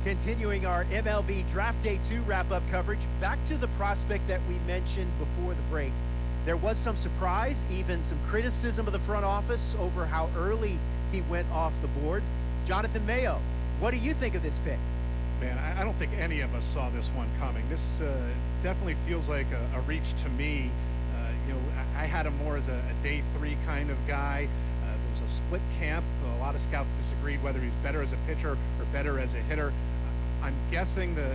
Continuing our MLB Draft Day 2 wrap-up coverage, back to the prospect that we mentioned before the break. There was some surprise, even some criticism of the front office over how early he went off the board. Jonathan Mayo, what do you think of this pick? Man, I don't think any of us saw this one coming. This definitely feels like a reach to me. I had him more as a day 3 kind of guy. There was a split camp. A lot of scouts disagreed whether he's better as a pitcher or better as a hitter. I'm guessing the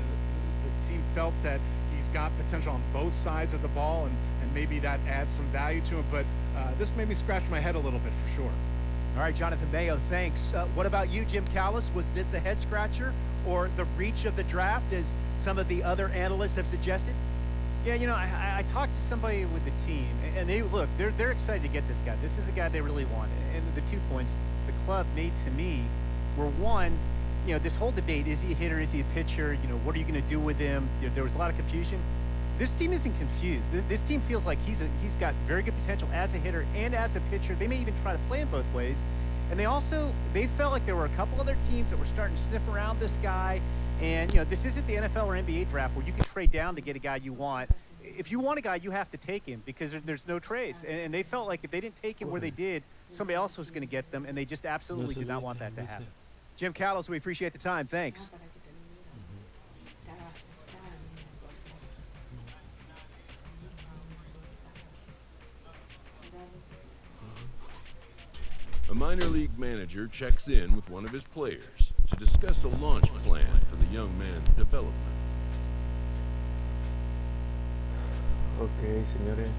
team felt that he's got potential on both sides of the ball, and maybe that adds some value to him. But this made me scratch my head a little bit for sure. All right, Jonathan Mayo, thanks. What about you, Jim Callis? Was this a head-scratcher or the reach of the draft, as some of the other analysts have suggested? Yeah, I talked to somebody with the team, and they're excited to get this guy. This is a guy they really want. And the 2 points the club made to me were, one, this whole debate, is he a hitter, is he a pitcher, what are you going to do with him? There was a lot of confusion. This team isn't confused. This team feels like he's got very good potential as a hitter and as a pitcher. They may even try to play him both ways. And they felt like there were a couple other teams that were starting to sniff around this guy. And, this isn't the NFL or NBA draft where you can trade down to get a guy you want. If you want a guy, you have to take him because there's no trades. And they felt like if they didn't take him where they did, somebody else was going to get them, and they just absolutely did not want that to happen. Jim Callis, we appreciate the time. Thanks. A minor league manager checks in with one of his players to discuss a launch plan for the young man's development. Ok, señores.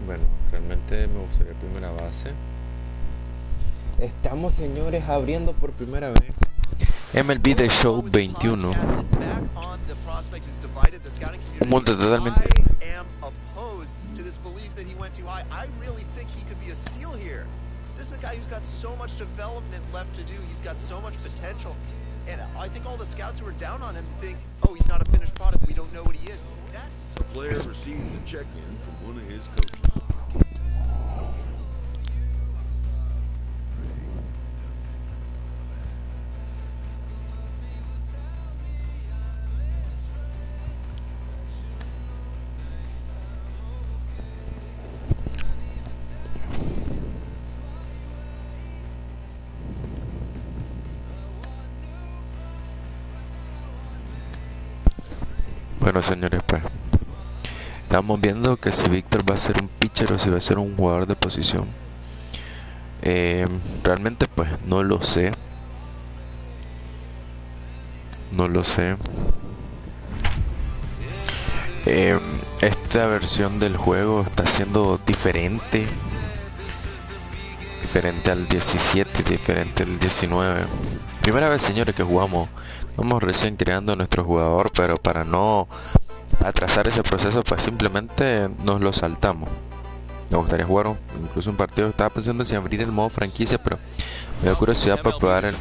Bueno, realmente me gustaría primera base. Estamos, señores, abriendo por primera vez MLB The Show 21. Un mundo totalmente. This is a guy who's got so much development left to do. He's got so much potential. And I think all the scouts who are down on him think, oh, he's not a finished product. We don't know what he is. The player receives a check-in from one of his coaches. Bueno, señores, pues estamos viendo que si Víctor va a ser un pitcher o si va a ser un jugador de posición. Realmente pues no lo sé. Esta versión del juego está siendo diferente al 17, diferente al 19. Primera vez, señores, que jugamos. Estamos recién creando nuestro jugador, pero para no atrasar ese proceso, pues simplemente nos lo saltamos. Me gustaría jugar incluso un partido. Estaba pensando si abrir el modo franquicia, pero me da curiosidad por probar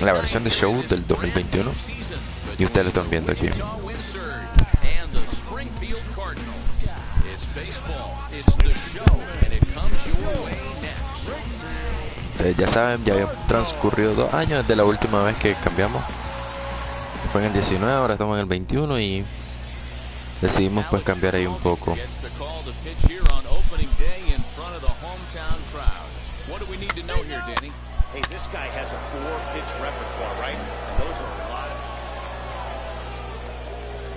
la versión de show del 2021. Y ustedes lo están viendo aquí. Ya saben, ya habían transcurrido 2 años desde la última vez que cambiamos. Fue en el 19, ahora estamos en el 21 y decidimos pues cambiar ahí un poco.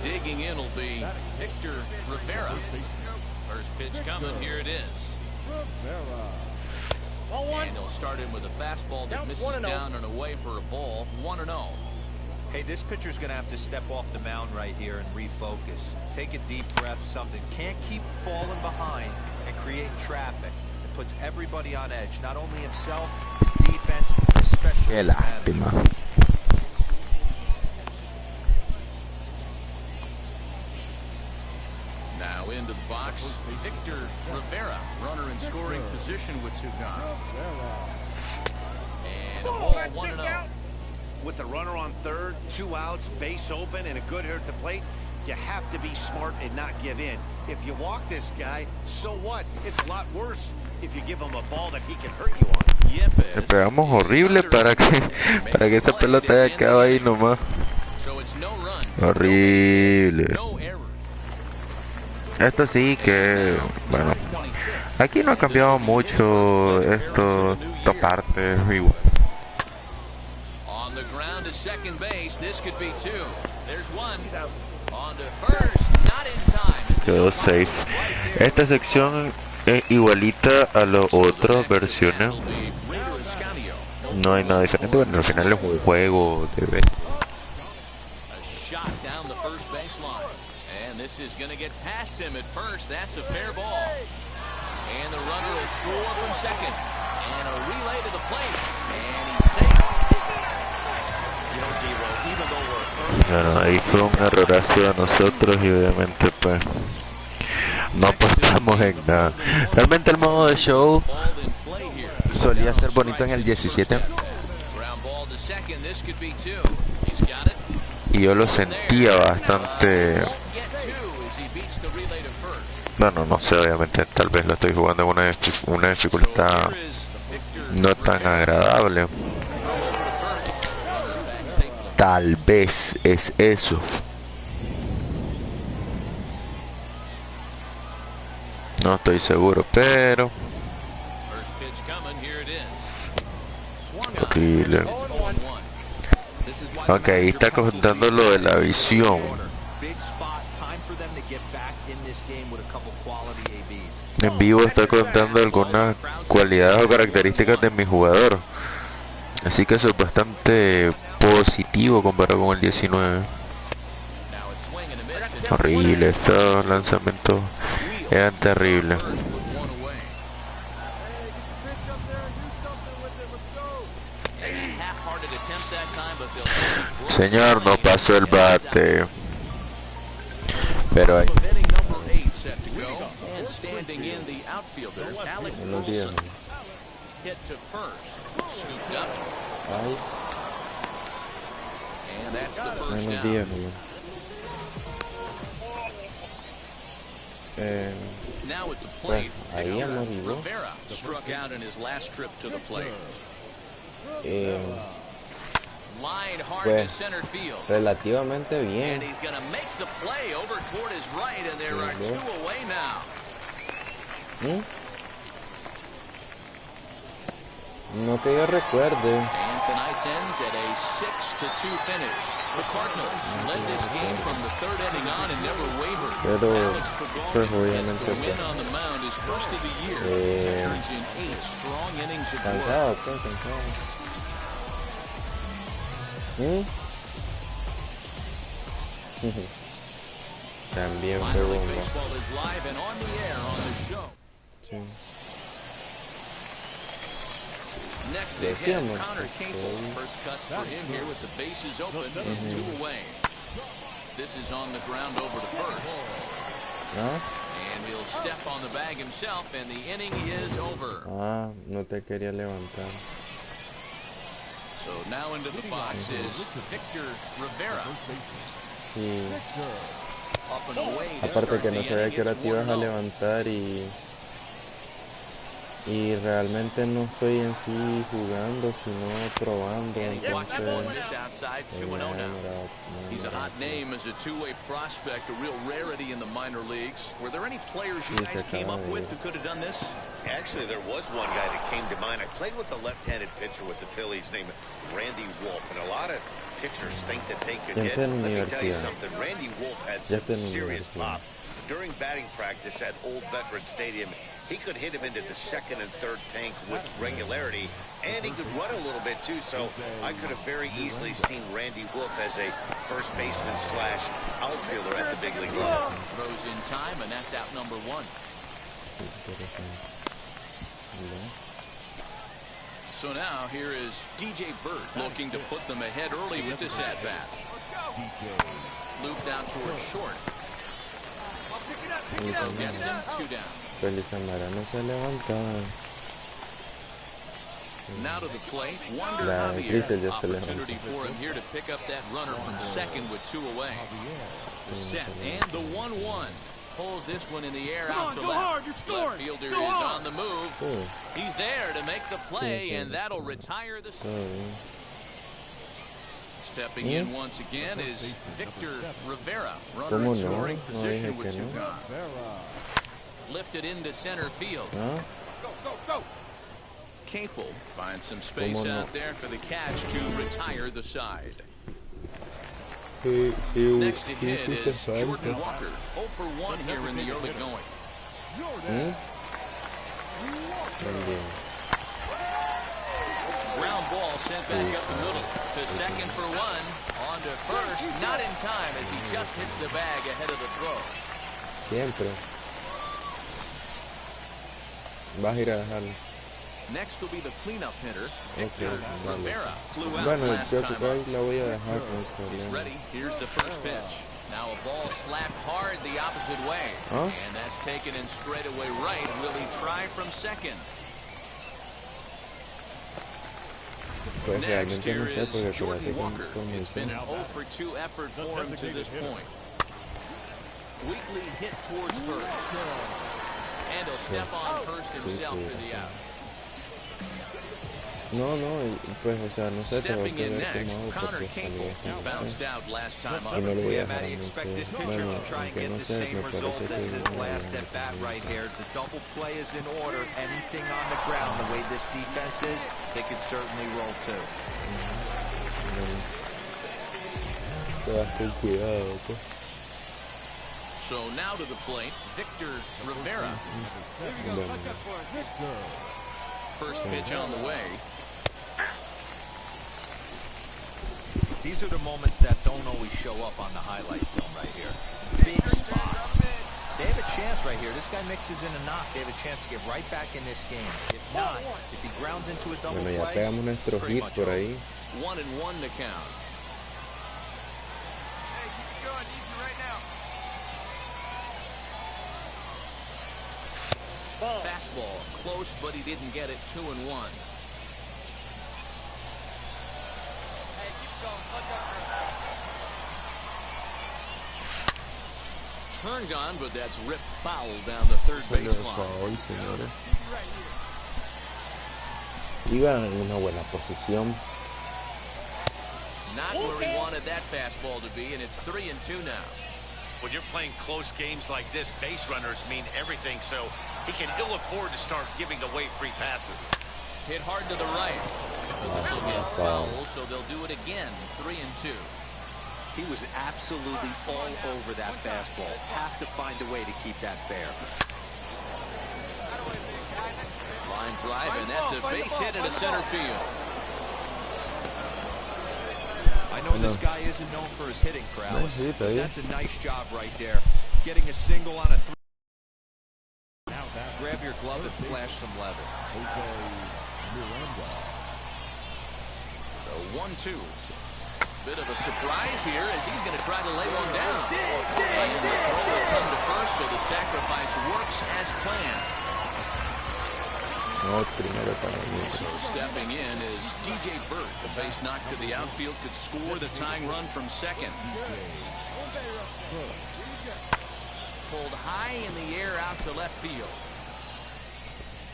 Digging in will be Rivera. First pitch coming, here it is. And he'll start in with a fastball that misses down and away for a ball. 1-0. Hey, this pitcher's going to have to step off the mound right here and refocus. Take a deep breath, something. Can't keep falling behind and create traffic. It puts everybody on edge, not only himself, his defense, especially his manager. Now into the box, Victor Rivera, runner in scoring position with two gone. And a ball 1-0. With the runner on third, 2 outs, base open, and a good hitter at the plate, you have to be smart and not give in. If you walk this guy, so what? It's a lot worse if you give him a ball that he can hurt you on. Le pegamos horrible para que esa pelota haya quedado ahí nomás. Horrible. Esto sí que, bueno, aquí no ha cambiado mucho esta parte. Igual. Quedó safe. Esta sección es igualita a las otras versiones. No hay nada diferente. Bueno, al final es un juego de vez. Is going to get past him at first. That's a fair ball. And the runner will score from second. And a relay to the plate. And he's safe. Bueno, ahí fue un errorazo de nosotros y obviamente pues no apostamos en nada. Realmente el modo de show solía ser bonito en el 17. Y yo lo sentía bastante. Bueno, no sé, obviamente tal vez lo estoy jugando en una dificultad no tan agradable. Tal vez es eso. No estoy seguro, pero horrible. Ok, ahí está contando lo de la visión. En vivo está contando algunas cualidades o características de mi jugador. Así que eso es bastante positivo comparado con el 19. Horrible, estos lanzamientos eran terribles. Señor, no pasó el bate. Pero hay. Standing in the outfielder, Alec Buenos días. hit to first, scooped up, and that's the first Buenos down. días, Now at the plate, ahí amarillo. Rivera struck out in his last trip to the plate. Line hard to center field. Relativamente bien. And he's going to make the play over toward his right, and there are 2 away now. No que yo recuerde. And tonight's ends at a 6-2 finish. The Cardinals led this game from the 3rd inning on and never wavered. Pero pues obviamente the win on the mound is first of the year. Turns in 8 strong innings of cansado, work. pues, cansado. También fue bomba. Baseball is live and on the air on the show. Sí. Next to hit, Connor Cable. First cuts for him here with the bases open and 2 away. This is on the ground over to first. And he'll step on the bag himself, and the inning is over. No te quería levantar. So now into the box is Victor Rivera. Sí. Up and away. Aparte que no sabía que ahora te ibas a levantar y realmente no estoy en sí jugando, sino probando. Entonces, he's a hot name as a two-way prospect, a real rarity in the minor leagues. Were there any players you guys came up with who could have done this? Actually, there was one guy that came to mind. I played with a left-handed pitcher with the Phillies named Randy Wolf, and a lot of pitchers think that they could hit. Let me tell you something. Randy Wolf had some serious pop. During batting practice at Old Veteran Stadium, he could hit him into the second and third tank with regularity, and he could run a little bit too, so I could have very easily seen Randy Wolf as a first baseman slash outfielder at the big league level. Throws in time, and that's out number one. So now here is DJ Burt looking to put them ahead early with this at-bat. Looped out towards short. Gets him 2 down. Feliz Amara no se levanta. Now to the plate, Wander Javier. Opportunity for him here to pick up that runner from second with 2 away. The set and the 1-1. Pulls this one in the air out to left. Left fielder is on the move. He's there to make the play, and that'll retire the... Stepping in once again is Victor Rivera. Runner in scoring position with 2 gone. Lifted into center field. Go. Capel finds some space out there for the catch to retire the side. Next to hit is Jordan Walker. 0 for 1 here in the early going. Ground ball sent back up the middle to second for 1. On to first, not in time as he just hits the bag ahead of the throw. Siempre. Vas a ir a dejarlo. Next will be the cleanup hitter, Victor Rivera. Flew out Bueno, last yo time creo que la voy a up. dejar con He's problema. ready. Here's the first pitch. Now a ball slapped hard the opposite way. And that's taken in straightaway right. Will he try from second? Pues Next realmente no here sé porque is Jordan acuérdate Walker. con It's been an 0 for 2 effort for him to this point. Weakly hit towards first. And he'll step on first himself for the out. No, pues o sea, no sé, pero Stepping in ver cómo next, hago Connor porque Capel, who bounced out last time y up. no lo voy a Yeah, dejar Matty, a expect this Monte. pitcher Bueno, to try and aunque get no the sé, same me result parece as que his last at bat right here. The double play is in order. Anything on the ground, the way this defense is, they could certainly roll too. Te vas con cuidado, pues. So now to the plate, Victor Rivera. First pitch on the way. These are the moments that don't always show up on the highlight film right here. Big spot. They have a chance right here. This guy mixes in a knock. They have a chance to get right back in this game. If not, if he grounds into a double Bueno, ya play, pegamos nuestro hit por ahí. 1-1 to count. Fastball close, but he didn't get it. 2-1. Turned on, but that's ripped foul down the third baseline. Iba en una buena posición. Not where he wanted that fastball to be, and it's 3-2 now. When you're playing close games like this, base runners mean everything, so he can ill afford to start giving away free passes. Hit hard to the right. But this will get foul, so they'll do it again. 3-2. he was absolutely all over that fastball. Have to find a way to keep that fair. Line drive, and that's a base hit into center field. I know this guy isn't known for his hitting prowess, but that's a nice job right there. Getting a single on a three. Grab your glove and flash some leather. So 1-2. Bit of a surprise here as he's going to try to lay one down. And the throw will come to first, so the sacrifice works as planned. No, primero para mí. So stepping in is DJ Burt. The base knock to the outfield could score the tying run from second. Pulled high in the air out to left field.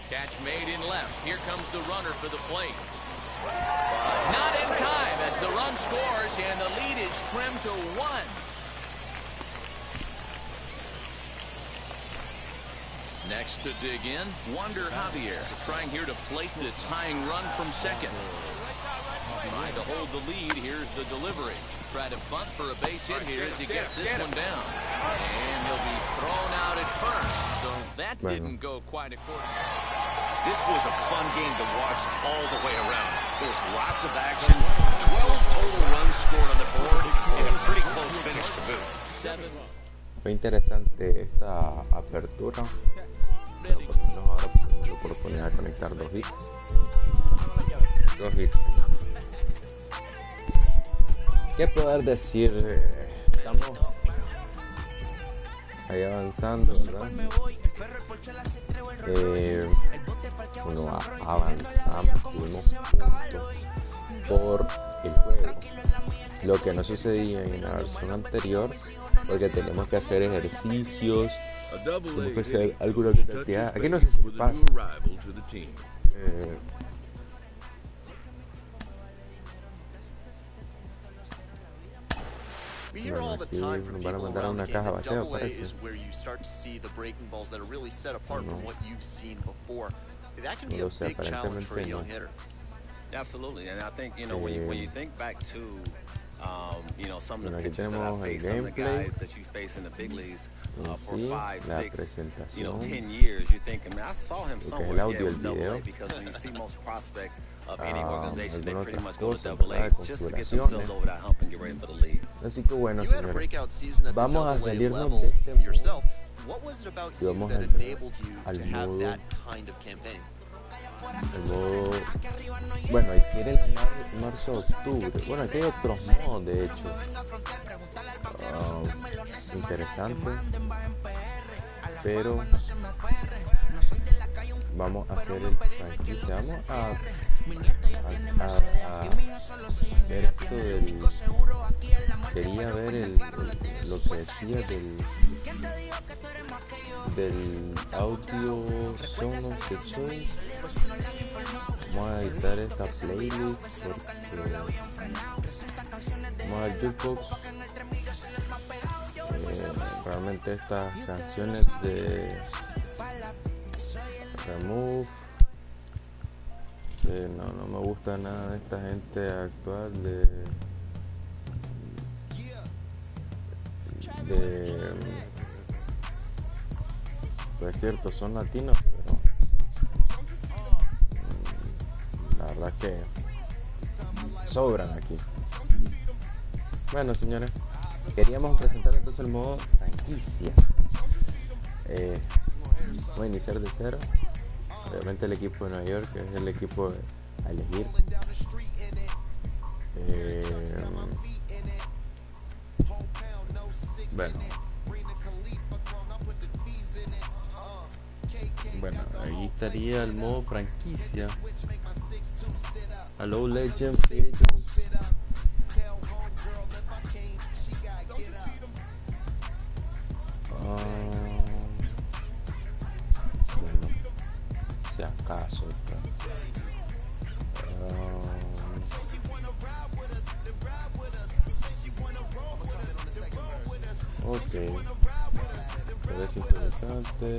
Catch made in left. Here comes the runner for the plate. Not in time as the run scores and the lead is trimmed to 1. Next to dig in, Wander Javier, trying here to plate the tying run from second. Trying to hold the lead, here's the delivery. Try to bunt for a base hit here as he gets this one down. And he'll be thrown out at first, so that didn't go quite according. This was a fun game to watch all the way around. There was lots of action, 12 total runs scored on the board, and a pretty close finish to boot. 7. Fue interesante esta apertura. Pero por lo menos ahora tenemos la oportunidad de conectar 2 hits. 2 hits. ¿Qué poder decir? Estamos ahí avanzando, ¿verdad? bueno, avanzamos, tuvimos puntos por el juego, lo que no sucedía en la versión anterior, porque tenemos que hacer ejercicios, tenemos que hacer alguna cantidad. Aquí no sé si pasa. Bueno, sí, nos van a mandar a una caja bateo, parece. No lo sé, aparentemente no. Absolutely, and I think, you know, when you think back to some of the pitchers that I faced, some of the guys that you face in the big leagues for 5, 6, 10 years, you're thinking, man, I saw him somewhere. Yeah, it was Double-A, because when you see most prospects of any organization, they pretty much go to Double-A just to get themselves over that hump and get ready for the league. Así que bueno, señores, vamos a salirnos de este modo y vamos a entrar al modo. El modo, bueno, aquí era el marzo-octubre. Bueno, aquí hay otros modos, de hecho. Interesante. Pero vamos a hacer el franquicia. Vamos a ver esto del... Quería ver lo que decía del audio sonos de show. Vamos a editar esta playlist porque vamos al jukebox. Realmente estas canciones de Remove, no me gusta nada de esta gente actual pues cierto, son latinos, pero la verdad es que sobran aquí. Bueno, señores, queríamos presentar entonces el modo franquicia. Voy a iniciar de cero. Obviamente el equipo de Nueva York, que es el equipo a elegir. Bueno, ahí estaría el modo franquicia. Hello Legend, Free Agents. Bueno, si acaso ok, parece interesante.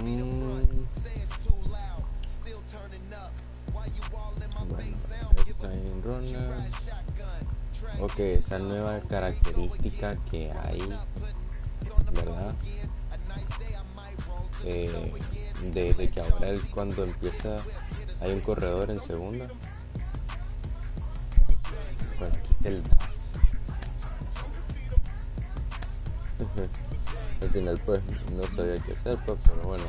Bueno, está en runner. Ok, esa nueva característica que hay, ¿verdad? De que ahora cuando empieza hay un corredor en segunda. Bueno, el al final pues no sabía qué hacer, pues, pero bueno.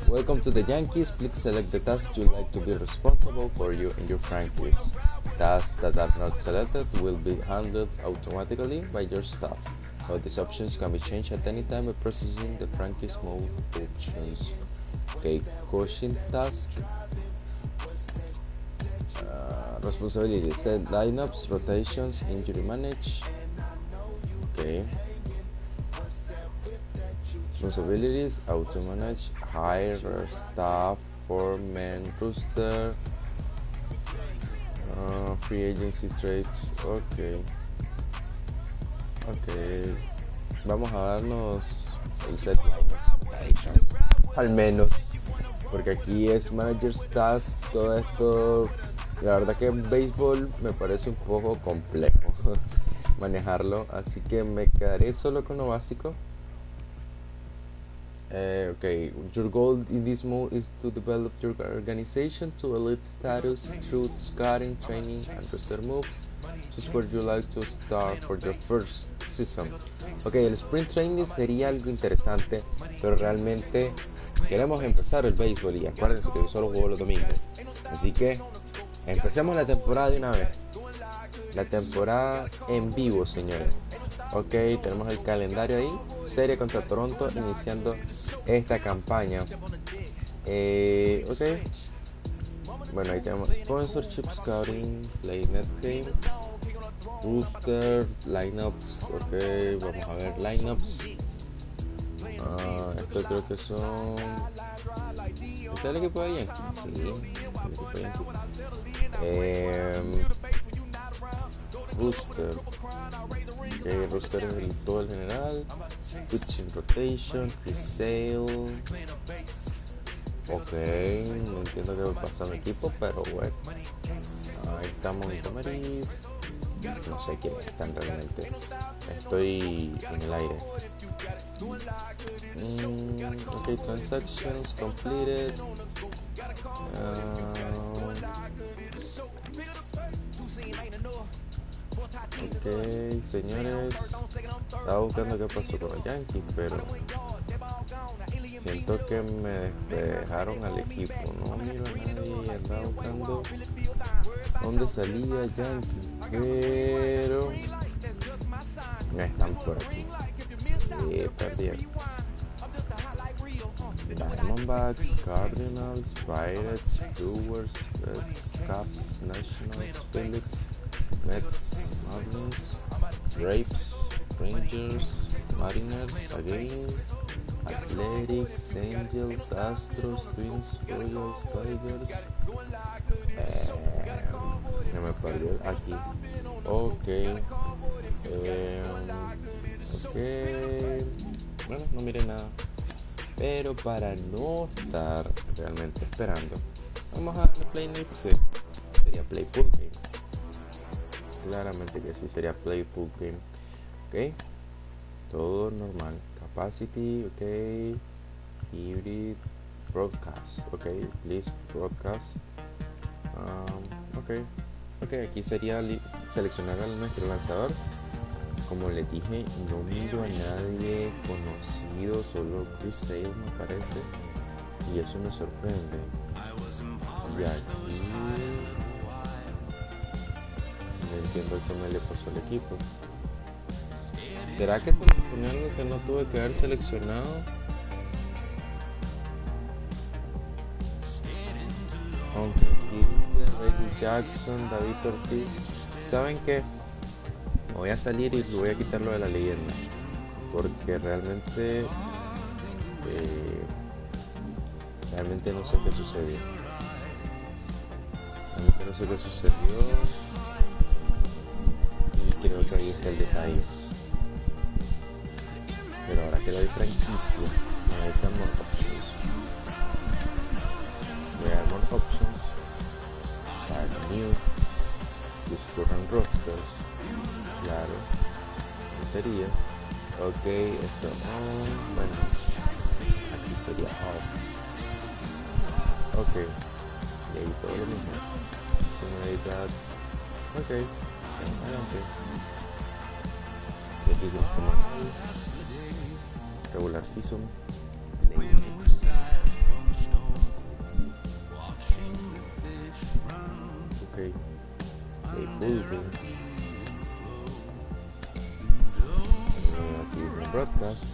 Welcome to the Yankees. Please select the tasks you like to be responsible for you in your franchise. Tasks that are not selected will be handled automatically by your staff. So these options can be changed at any time by pressing the franchise mode options. Okay, coaching task. Responsibilities: set lineups, rotations, injury manage. Okay. Responsibilities: auto manage, hire staff, foreman, roster, free agency trades. Okay. Vamos a darnos el set lineups, al menos, porque aquí es manager stats, todo esto. La verdad que en béisbol me parece un poco complejo manejarlo, así que me quedaré solo con lo básico. Okay, your goal in this mode is to develop your organization to elite status through scouting, training, and roster moves. Choose where you like to start for your first season. Okay, el sprint training sería algo interesante, pero realmente queremos empezar el béisbol y acuérdense que yo solo juego los domingos. Así que empecemos la temporada de una vez. La temporada en vivo, señores. Ok, tenemos el calendario ahí. Serie contra Toronto iniciando esta campaña. Ok. Bueno, ahí tenemos Sponsorship Scouting, Play Net Game, Booster, Lineups. Ok, vamos a ver Lineups. Esto creo que son... ¿Este es el equipo de Yankees? Sí, el equipo de Yankees. Booster. Ok, roster es todo el general. Pitching rotation, pre-sale. Ok, no entiendo qué pasa en mi equipo, pero bueno. Ahí estamos en Montgomery. No sé quiénes están realmente. Estoy en el aire. Ok, transactions completed. Ok, señores, estaba buscando qué pasó con los Yankees, pero siento que me despejaron al equipo. No miro a nadie, andaba buscando dónde salía Yankees, pero están por aquí. Perdieron. Diamondbacks, Cardinals, Pirates, Brewers, Reds, Cubs, Nationals, Phillies, Mets, Marlins, Braves, Rangers, Mariners, again, Athletics, Angels, Astros, Twins, Royals, Tigers. Me perdió aquí. Ok. Bueno, no miré nada. Pero para no estar realmente esperando, vamos a Play Next. Sería Play Full Game. Claramente que sí sería Play Full Game. Ok, todo normal. Capacity, ok. Hybrid, broadcast, ok. Please broadcast. Ok, aquí sería seleccionar a nuestro lanzador. Como les dije, no miro a nadie conocido, solo Chris Sale me parece, y eso me sorprende. Y aquí no entiendo qué me le pasó al equipo. ¿Será que seleccioné algo que no tuve que haber seleccionado? Aunque aquí dice Reggie Jackson, David Ortiz. ¿Saben qué? Voy a salir y voy a quitarlo de la leyenda, porque realmente no sé qué sucedió. No sé qué sucedió y creo que ahí está el detalle. Pero ahora que doy franquicia, ahí están more options. Voy a dar more options, start new, use current rosters. Claro, sería ok, esto on, bueno, aquí sería off. Ok, y ahí todo lo mismo. Simulated. Ok, adelante. Y aquí tenemos como regular season, play. Ok, play full game. Aquí broadcast.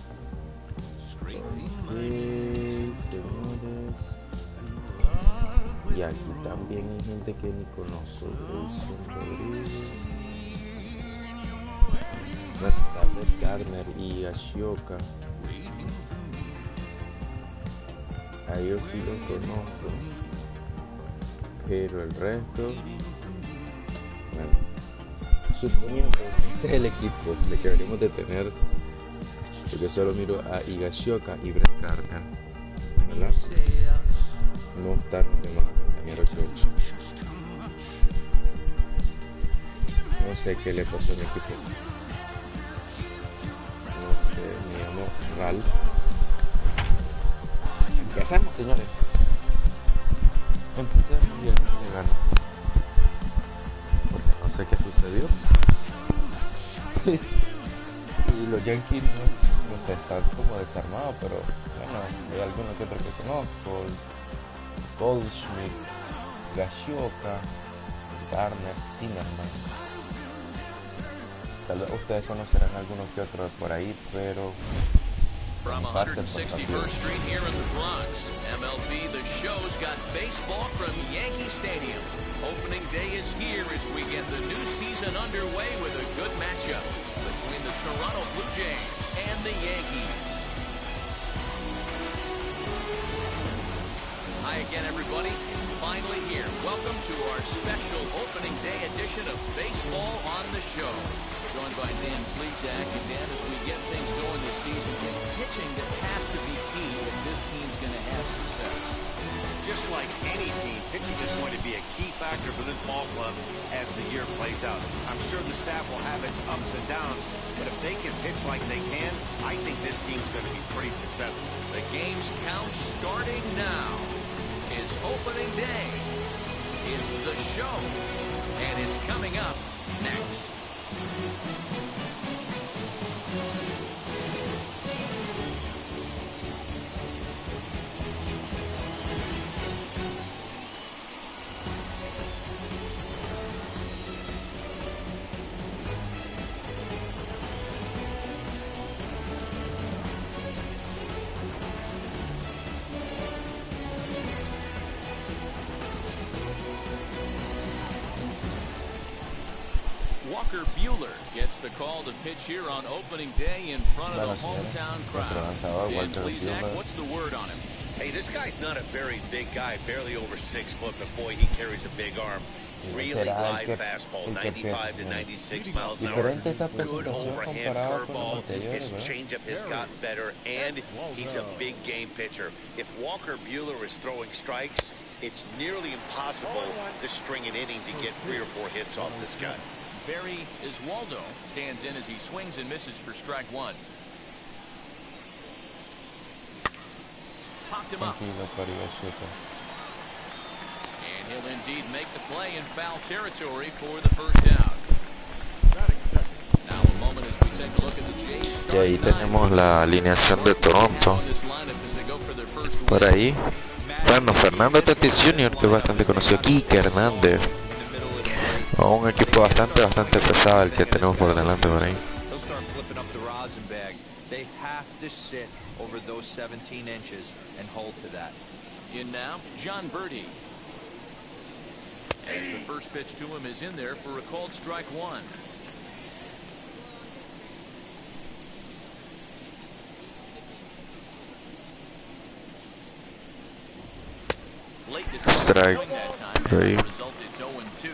Ok, señores. Y aquí también hay gente que ni conozco. Jason Rodríguez, David Gardner y Ashioka. A ellos sí los conozco, pero el resto, bueno, suponiendo que este es el equipo de que deberíamos de tener, porque solo miro a Higashioka y Brett Gardner, ¿verdad? No están los demás, Daniel 88. No sé qué le pasó a mi equipo. No sé, me llamo Ral. ¿Qué hacemos, señores? Empecemos y el que gana. Porque no sé qué sucedió. Y los Yankees no sé, están como desarmados, pero bueno, hay algunos que otros que conozco. Goldschmidt, Gashioka, Garner, Zimmerman. Tal vez ustedes conocerán algunos que otros por ahí, pero from 161st Street here in the Bronx, MLB The Show's got baseball from Yankee Stadium. Opening day is here as we get the new season underway with a good matchup between the Toronto Blue Jays and the Yankees. Hi again, everybody. It's finally here. Welcome to our special opening day edition of Baseball on the Show. Joined by Dan Plesac. And Dan, as we get things going this season, it's pitching that has to be key if this team's going to have success. Just like any team, pitching is going to be a key factor for this ball club as the year plays out. I'm sure the staff will have its ups and downs, but if they can pitch like they can, I think this team's going to be pretty successful. The game's count starting now. It's opening day. It's the show, and it's coming up next. Walker Buehler gets the call to pitch here on opening day in front of the hometown crowd. Dan Plesac, what's the word on him? Hey, this guy's not a very big guy, barely over 6 foot, but boy, he carries a big arm. Really live fastball, 95 to 96 miles an hour. Good overhand curveball. His changeup has gotten better, and he's a big game pitcher. If Walker Buehler is throwing strikes, it's nearly impossible to string an inning to get 3 or 4 hits off this guy. Barry Iswaldo stands in as he swings and misses for strike one. Popped him up. And he'll indeed make the play in foul territory for the first out. Now a moment as we take a look at the Jays. Y ahí tenemos la alineación de Toronto. Por ahí, bueno, Fernando Tatis Jr., que es bastante conocido, Kike Hernández. Un equipo bastante pesado el que tenemos por delante por ahí. They have to sit over those 17 inches and hold to that. In now, John Birdie. As the first pitch to him is in there for a called strike one. Late strike three. Resulted 0-2.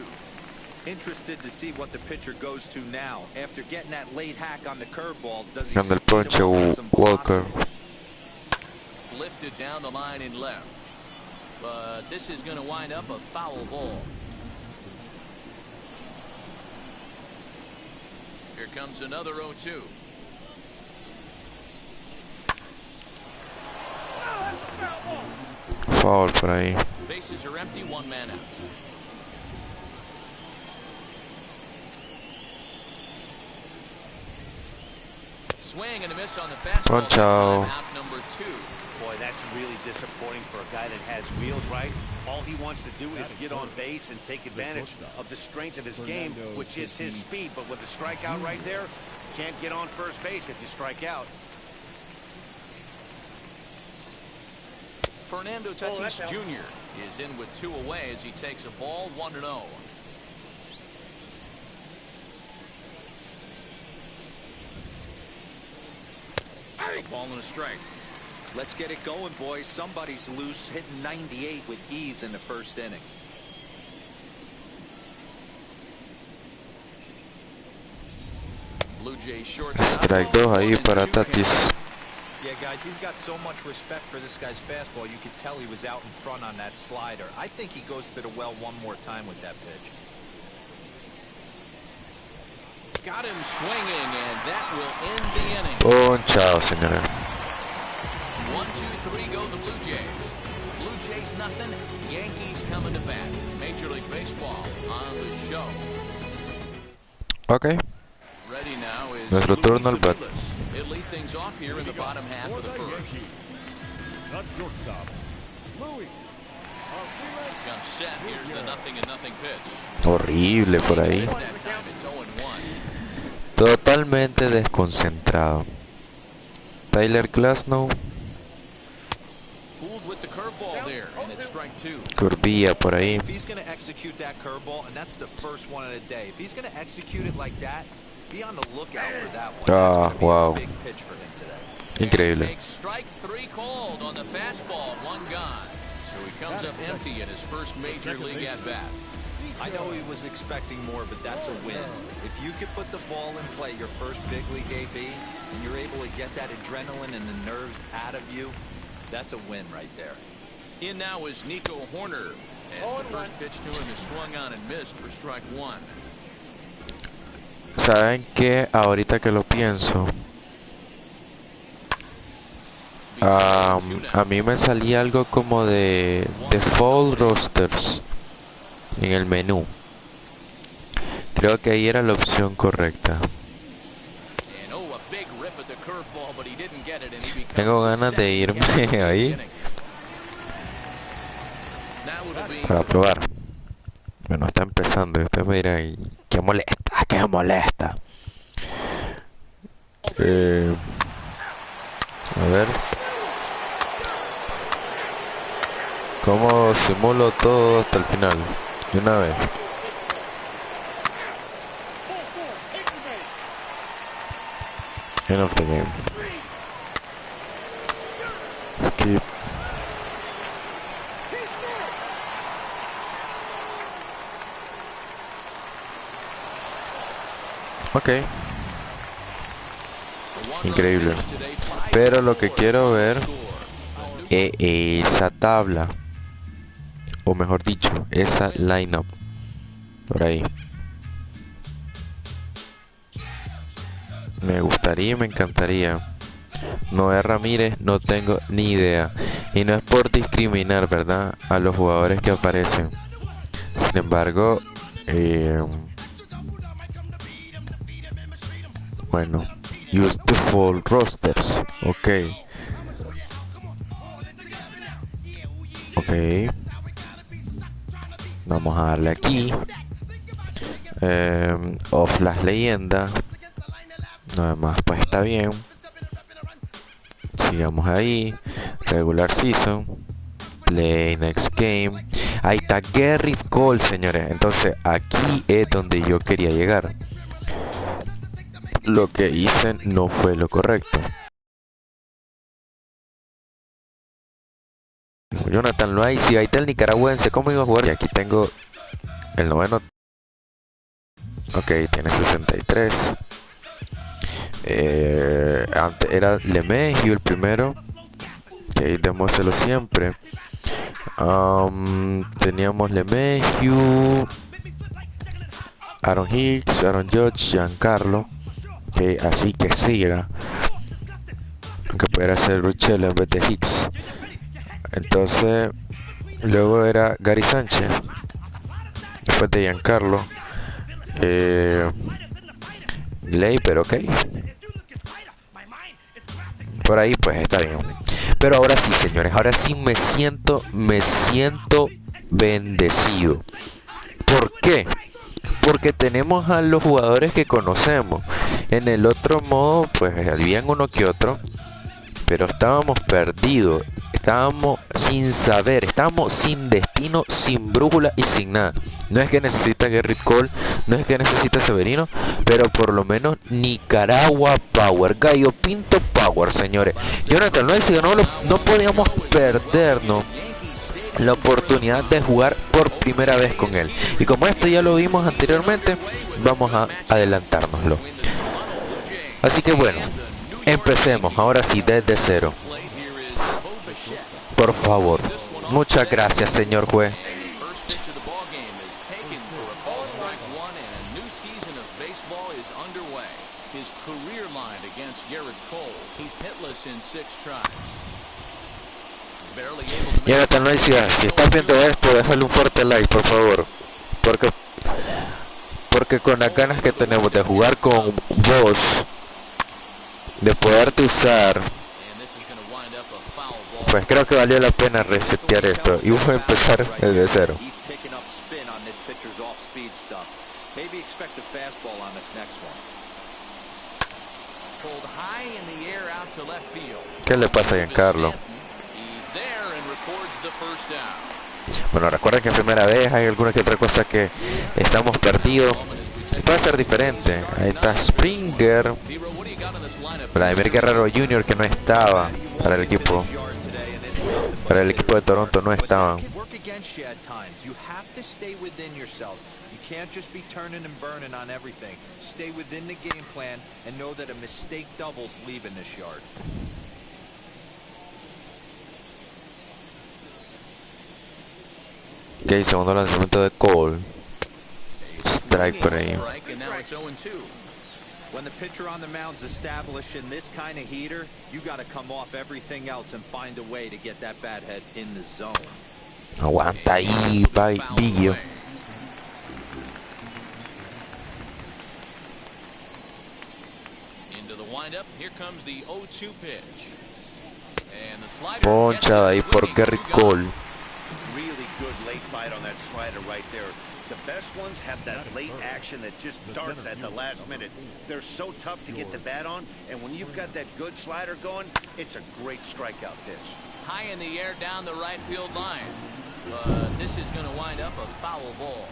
Interested to see what the pitcher goes to now. After getting that late hack on the curveball, does he el ponche Walker. Lifted down the line in left. But this is going to wind up a foul ball. Here comes another 0-2. Foul por ahí. Bases are empty, one man out. Swing and a miss on the fastball. Out number 2. Boy, that's really disappointing for a guy that has wheels, right? All he wants to do is get on base and take advantage of the strength of his game, which is his speed. But with the strikeout right there, you can't get on first base if you strike out. Fernando Tatis Jr. is in with 2 away as he takes a ball 1-0. A ball and a strike. Let's get it going, boys. Somebody's loose, hitting 98 with ease in the first inning. Blue Jays short. Strike 2 ahí para Tatis. Yeah, guys, he's got so much respect for this guy's fastball. You could tell he was out in front on that slider. I think he goes to the well one more time with that pitch. Got him swinging, and that will end the inning. Ponchado, señores. 1-2-3 go the Blue Jays. Blue Jays nothing. Yankees coming to bat. Major League Baseball on the show. Okay. Ready now is nuestro turno al bat. He'll lead things off here in the bottom half of the first. Comes set. Here's the 0-0 pitch. Horrible por ahí. Totalmente desconcentrado. Tyler Glasnow. Curvilla por ahí. Ah, wow. Increíble. I know he was expecting more, but that's a win. If you could put the ball in play your first big league AB, and you're able to get that adrenaline and the nerves out of you, that's a win right there. In now is Nico Horner, as the first pitch to him is swung on and missed for strike one. ¿Saben qué? Ahorita que lo pienso, a mí me salía algo como de Default Rosters en el menú. Creo que ahí era la opción correcta. Tengo ganas de irme ahí para probar. Bueno, está empezando y usted me dirá, ¿qué molesta? ¿Qué molesta? A ver. ¿Cómo simulo todo hasta el final? De una vez. End of the game. Skip. Ok. Increíble. Pero lo que quiero ver es esa tabla. O mejor dicho, esa lineup. Por ahí. Me gustaría y me encantaría. Noé Ramírez, no tengo ni idea. Y no es por discriminar, ¿verdad?, a los jugadores que aparecen. Sin embargo, bueno, use default rosters. Ok. Ok. Vamos a darle aquí. Off las leyendas. Nada más, pues está bien. Sigamos ahí. Regular season. Play next game. Ahí está Gerrit Cole, señores. Entonces aquí es donde yo quería llegar. Lo que hice no fue lo correcto. Jonathan Loaizi, ahí está el nicaragüense. ¿Cómo iba a jugar? Y aquí tengo el noveno. Ok, tiene 63. Antes era Lemegio el primero. Ok, démoselo siempre. Teníamos Lemegio, Aaron Hicks, Aaron Judge, Giancarlo. Ok, así que siga. Aunque pudiera ser Ruchel en vez de Hicks. Entonces, luego era Gary Sánchez. Después de Giancarlo. Ley, pero ok. Por ahí pues está bien. Pero ahora sí, señores, ahora sí me siento bendecido. ¿Por qué? Porque tenemos a los jugadores que conocemos. En el otro modo, pues habían uno que otro, pero estábamos perdidos. Estábamos sin saber, estábamos sin destino, sin brújula y sin nada. No es que necesita Gerrit Cole, no es que necesita Severino, pero por lo menos Nicaragua Power, Gallo Pinto Power, señores. Jonathan Loaizi ganó, no podíamos perdernos la oportunidad de jugar por primera vez con él. Y como esto ya lo vimos anteriormente, vamos a adelantárnoslo. Así que bueno, empecemos ahora sí desde cero. Por favor, muchas gracias, señor juez. Jonathan Loaizi, si estás viendo esto, déjale un fuerte like, por favor. Porque con las ganas que tenemos de jugar con vos, de poderte usar, pues creo que valió la pena resetear esto y voy a empezar desde cero. ¿Qué le pasa a Giancarlo? Bueno, recuerden que en primera vez hay alguna que otra cosa que estamos perdidos. Puede ser diferente. Ahí está Springer, Vladimir Guerrero Jr. que no estaba para el equipo de Toronto, no estaban. Can't just be turning and burning on everything. Stay within the game plan and know that a mistake doubles leaving this yard. Ok, segundo lanzamiento de Cole. Strike por ahí. When the pitcher on the mound's establishing this kind of heater, you got to come off everything else and find a way to get that bat head in the zone. Aguanta ahí, Biggio. Ponchada ahí por Gary Cole. Really good late bite on that slider right there. The best ones have that late action that just darts at the last minute. They're so tough to get the bat on, and when you've got that good slider going, it's a great strikeout pitch. High in the air down the right field line. This is going to wind up a foul ball.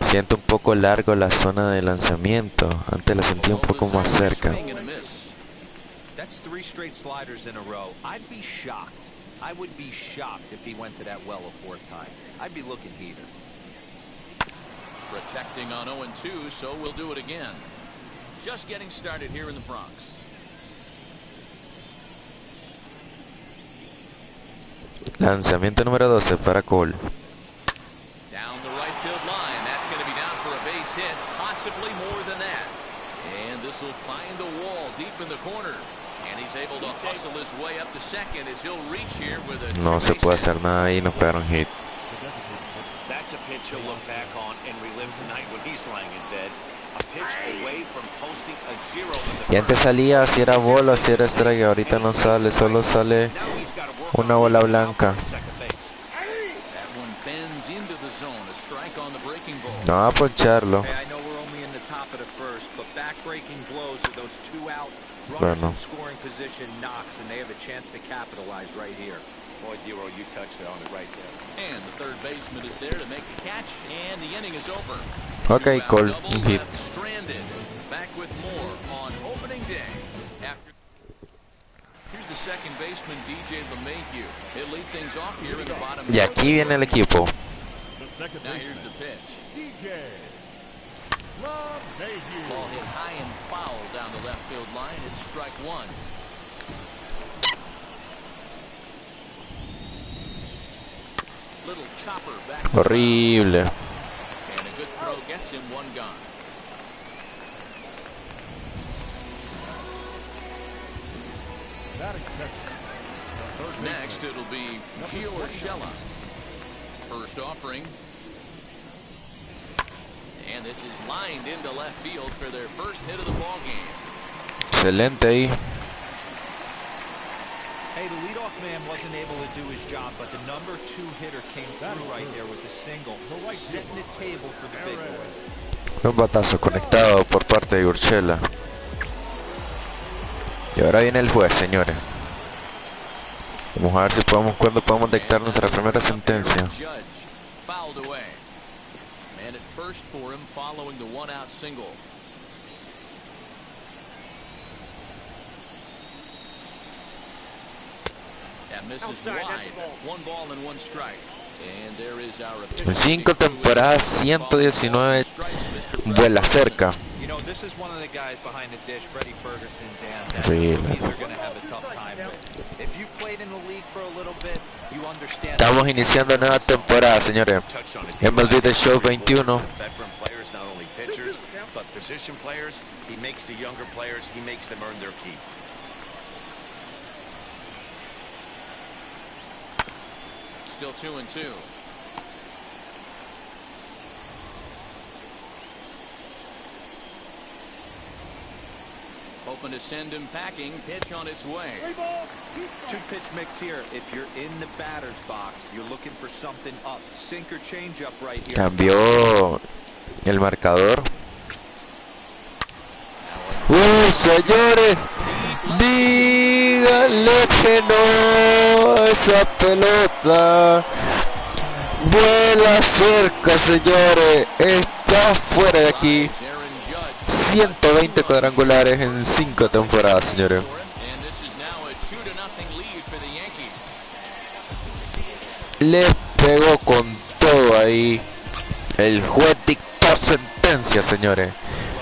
Siento un poco largo la zona de lanzamiento. Antes la sentí un poco más cerca. That's 3 straight sliders in a row. I'd be shocked. I would be shocked if he went to that well a 4th time. I'd be looking heater. Protecting on 0-2, so we'll do it again. Just getting started here in the Bronx. Lanzamiento número 12 para Cole. Down the right field line. That's going to be down for a base hit, possibly more than that. And this will find the wall deep in the corner. And he's able to hustle his way up to second as he'll reach here with a no se puede hacer nada ahí, no pegaron hit. That's a pitch he'll look back on and relive tonight when he's lying in bed. A pitch away from posting a 0 in the y antes salía si era bola, si era strike, ahorita no sale, solo sale una bola blanca. No va a poncharlo. Bueno. Ok, Cole, un hit. Y aquí viene el equipo. Ball hit high and foul down the left field line. It's strike 1. Little chopper back. Horrible. And a good throw gets him 1 gone. Next it'll be Gio Urshela. First offering. And this is lined into left field for their first hit of the ball game. Excelente ahí. Hey, the leadoff man wasn't able to do his job, but the number 2 hitter came through right there with the single, setting the table for the big boys. Un batazo conectado por parte de Urshela. Y ahora viene el juez, señores. Vamos a ver si cuándo podemos dictar nuestra primera sentencia. First for him following the 1-out single. That misses wide. 1 ball and 1 strike. And there is our en 5 temporadas, 119 vuela cerca. You know, this is one of the guys behind the dish, Freddie Ferguson, Dan, that rookies are going to have a tough time with. If you've played in the league for a little bit, you understand. Estamos iniciando nueva temporada, señores. MLB The Show 21. Veteran players, not only pitchers, but position players. He makes the younger players, he makes them earn their keep. Still 2-2. Hoping to send him packing. Pitch on its way. 2-pitch mix here. If you're in the batter's box, you're looking for something up. Sink or change up right here. Cambió el marcador. Señores. díganle que no, esa pelota vuela cerca, señores, está fuera de aquí. 120 cuadrangulares en 5 temporadas, señores. Le pegó con todo ahí. El juez dictó sentencia, señores,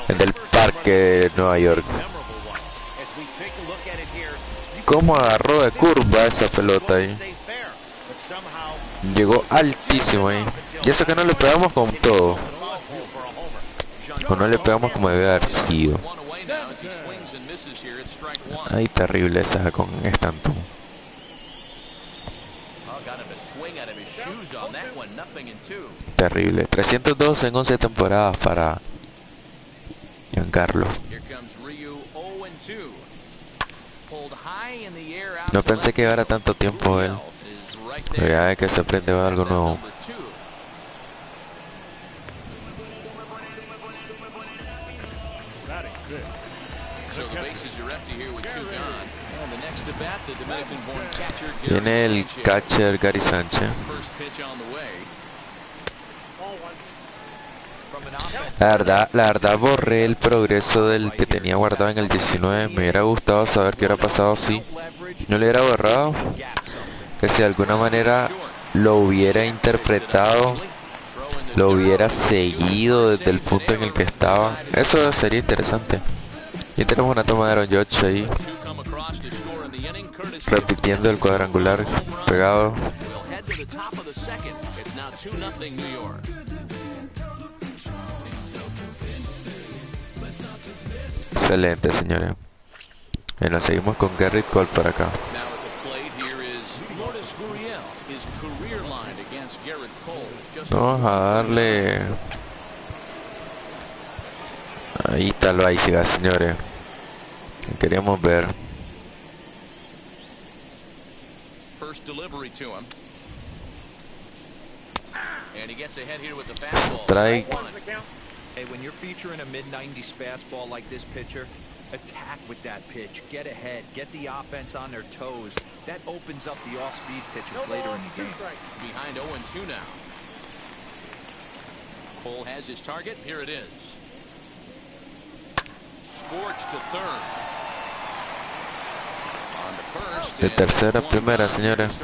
en el parque de Nueva York. Cómo agarró de curva esa pelota ahí. Llegó altísimo ahí. Y eso que no le pegamos con todo. O no le pegamos como debe haber sido. Ay, terrible esa con Stanton. Terrible. 302 en 11 temporadas para Giancarlo. No pensé que llevara tanto tiempo él. Pero ya es que se aprende algo nuevo. Viene el catcher Gary Sánchez. La verdad borré el progreso del que tenía guardado en el 19. Me hubiera gustado saber qué hubiera pasado si no lo hubiera borrado. Que si de alguna manera lo hubiera interpretado, lo hubiera seguido desde el punto en el que estaba. Eso sería interesante. Y tenemos una toma de Aaron Judge ahí, repitiendo el cuadrangular pegado. Excelente, señores. Y nos seguimos con Garrett Cole para acá. Vamos a darle... Ahí está lo ahí, siga, señores. Queríamos ver. Strike. Hey, when you're featuring a mid-90s fastball like this pitcher, attack with that pitch. Get ahead. Get the offense on their toes. That opens up the off-speed pitches later in the game. Behind 0-2 now. Cole has his target. Here it is. Scorched to third. On to first. De tercera a primera, señores.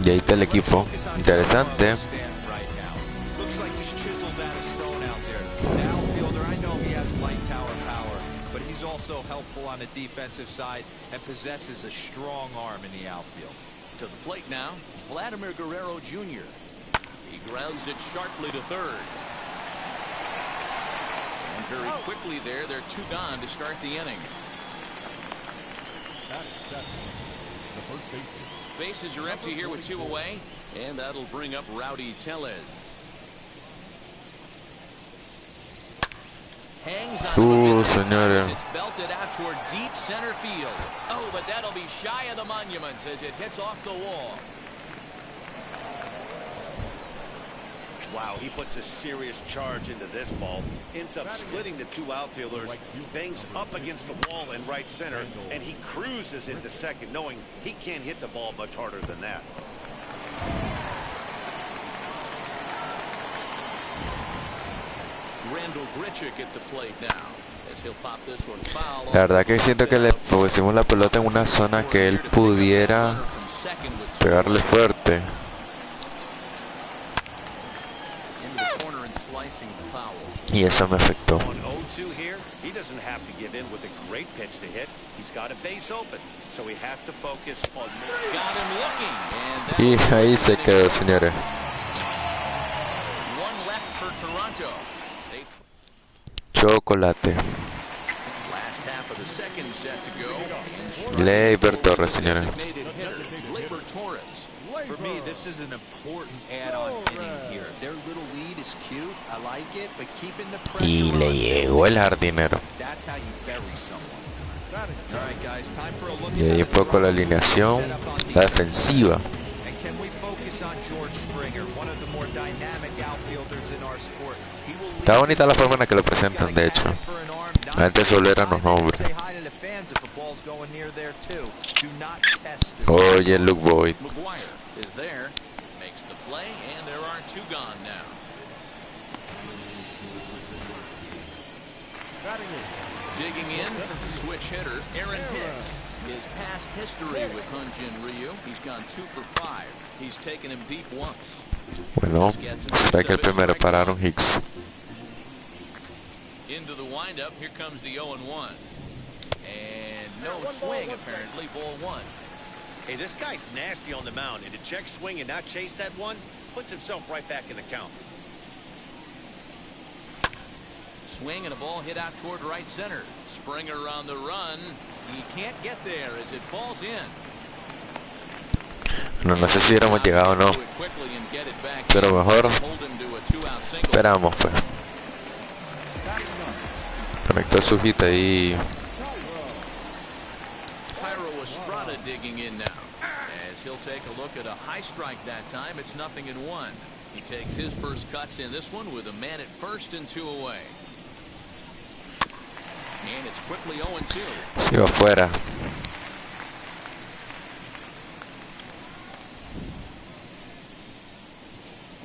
Y ahí está el equipo. Interesante. Also helpful on the defensive side and possesses a strong arm in the outfield. To the plate now, Vladimir Guerrero Jr. He grounds it sharply to third. And very quickly there, they're 2 gone to start the inning. Bases are empty here with 2 away, and that'll bring up Rowdy Tellez. Hangs on señores. It's belted out toward deep center field. Oh, but that'll be shy of the monuments as it hits off the wall. Wow, he puts a serious charge into this ball, ends up splitting the 2 outfielders, bangs up against the wall in right center, and he cruises into second, knowing he can't hit the ball much harder than that. La verdad que siento que le pusimos la pelota en una zona que él pudiera pegarle fuerte. Y eso me afectó. Y ahí se quedó, señores. Chocolate. Leiber Torres, señores. For me, this is an important add-on inning here. Their little lead is cute. I like it, but keeping the pressure. Y le llegó el jardinero. That's how you bury someone. All right, guys, time for a look Y ahí un poco la alineación, la defensiva. And can we focus on George Springer, one of the more dynamic outfielders in our Está bonita la forma en la que lo presentan, de hecho. Antes solo eran los nombres. Oye, Luke Boyd. Digging in, switch hitter, Aaron Hicks. His past history with Hyunjin Ryu, he's gone 2 for 5. He's taken him deep once. Bueno, será que el primero pararon Hicks. Into the windup, here comes the 0-1. And no swing, apparently, ball 1. Hey, this guy's nasty on the mound, and to check swing and not chase that one, puts himself right back in the count. Swing and a ball hit out toward right center. Springer on the run. He can't get there as it falls in. No sé si hubiéramos llegado o no, pero mejor esperamos, pues. Conectó su hit ahí. Tyro Estrada digging in now as he'll take a look at a high strike that time. It's 0-1. He takes his first cuts in this one with a man at first and 2 away. And it's quickly 0-2. Sigo afuera.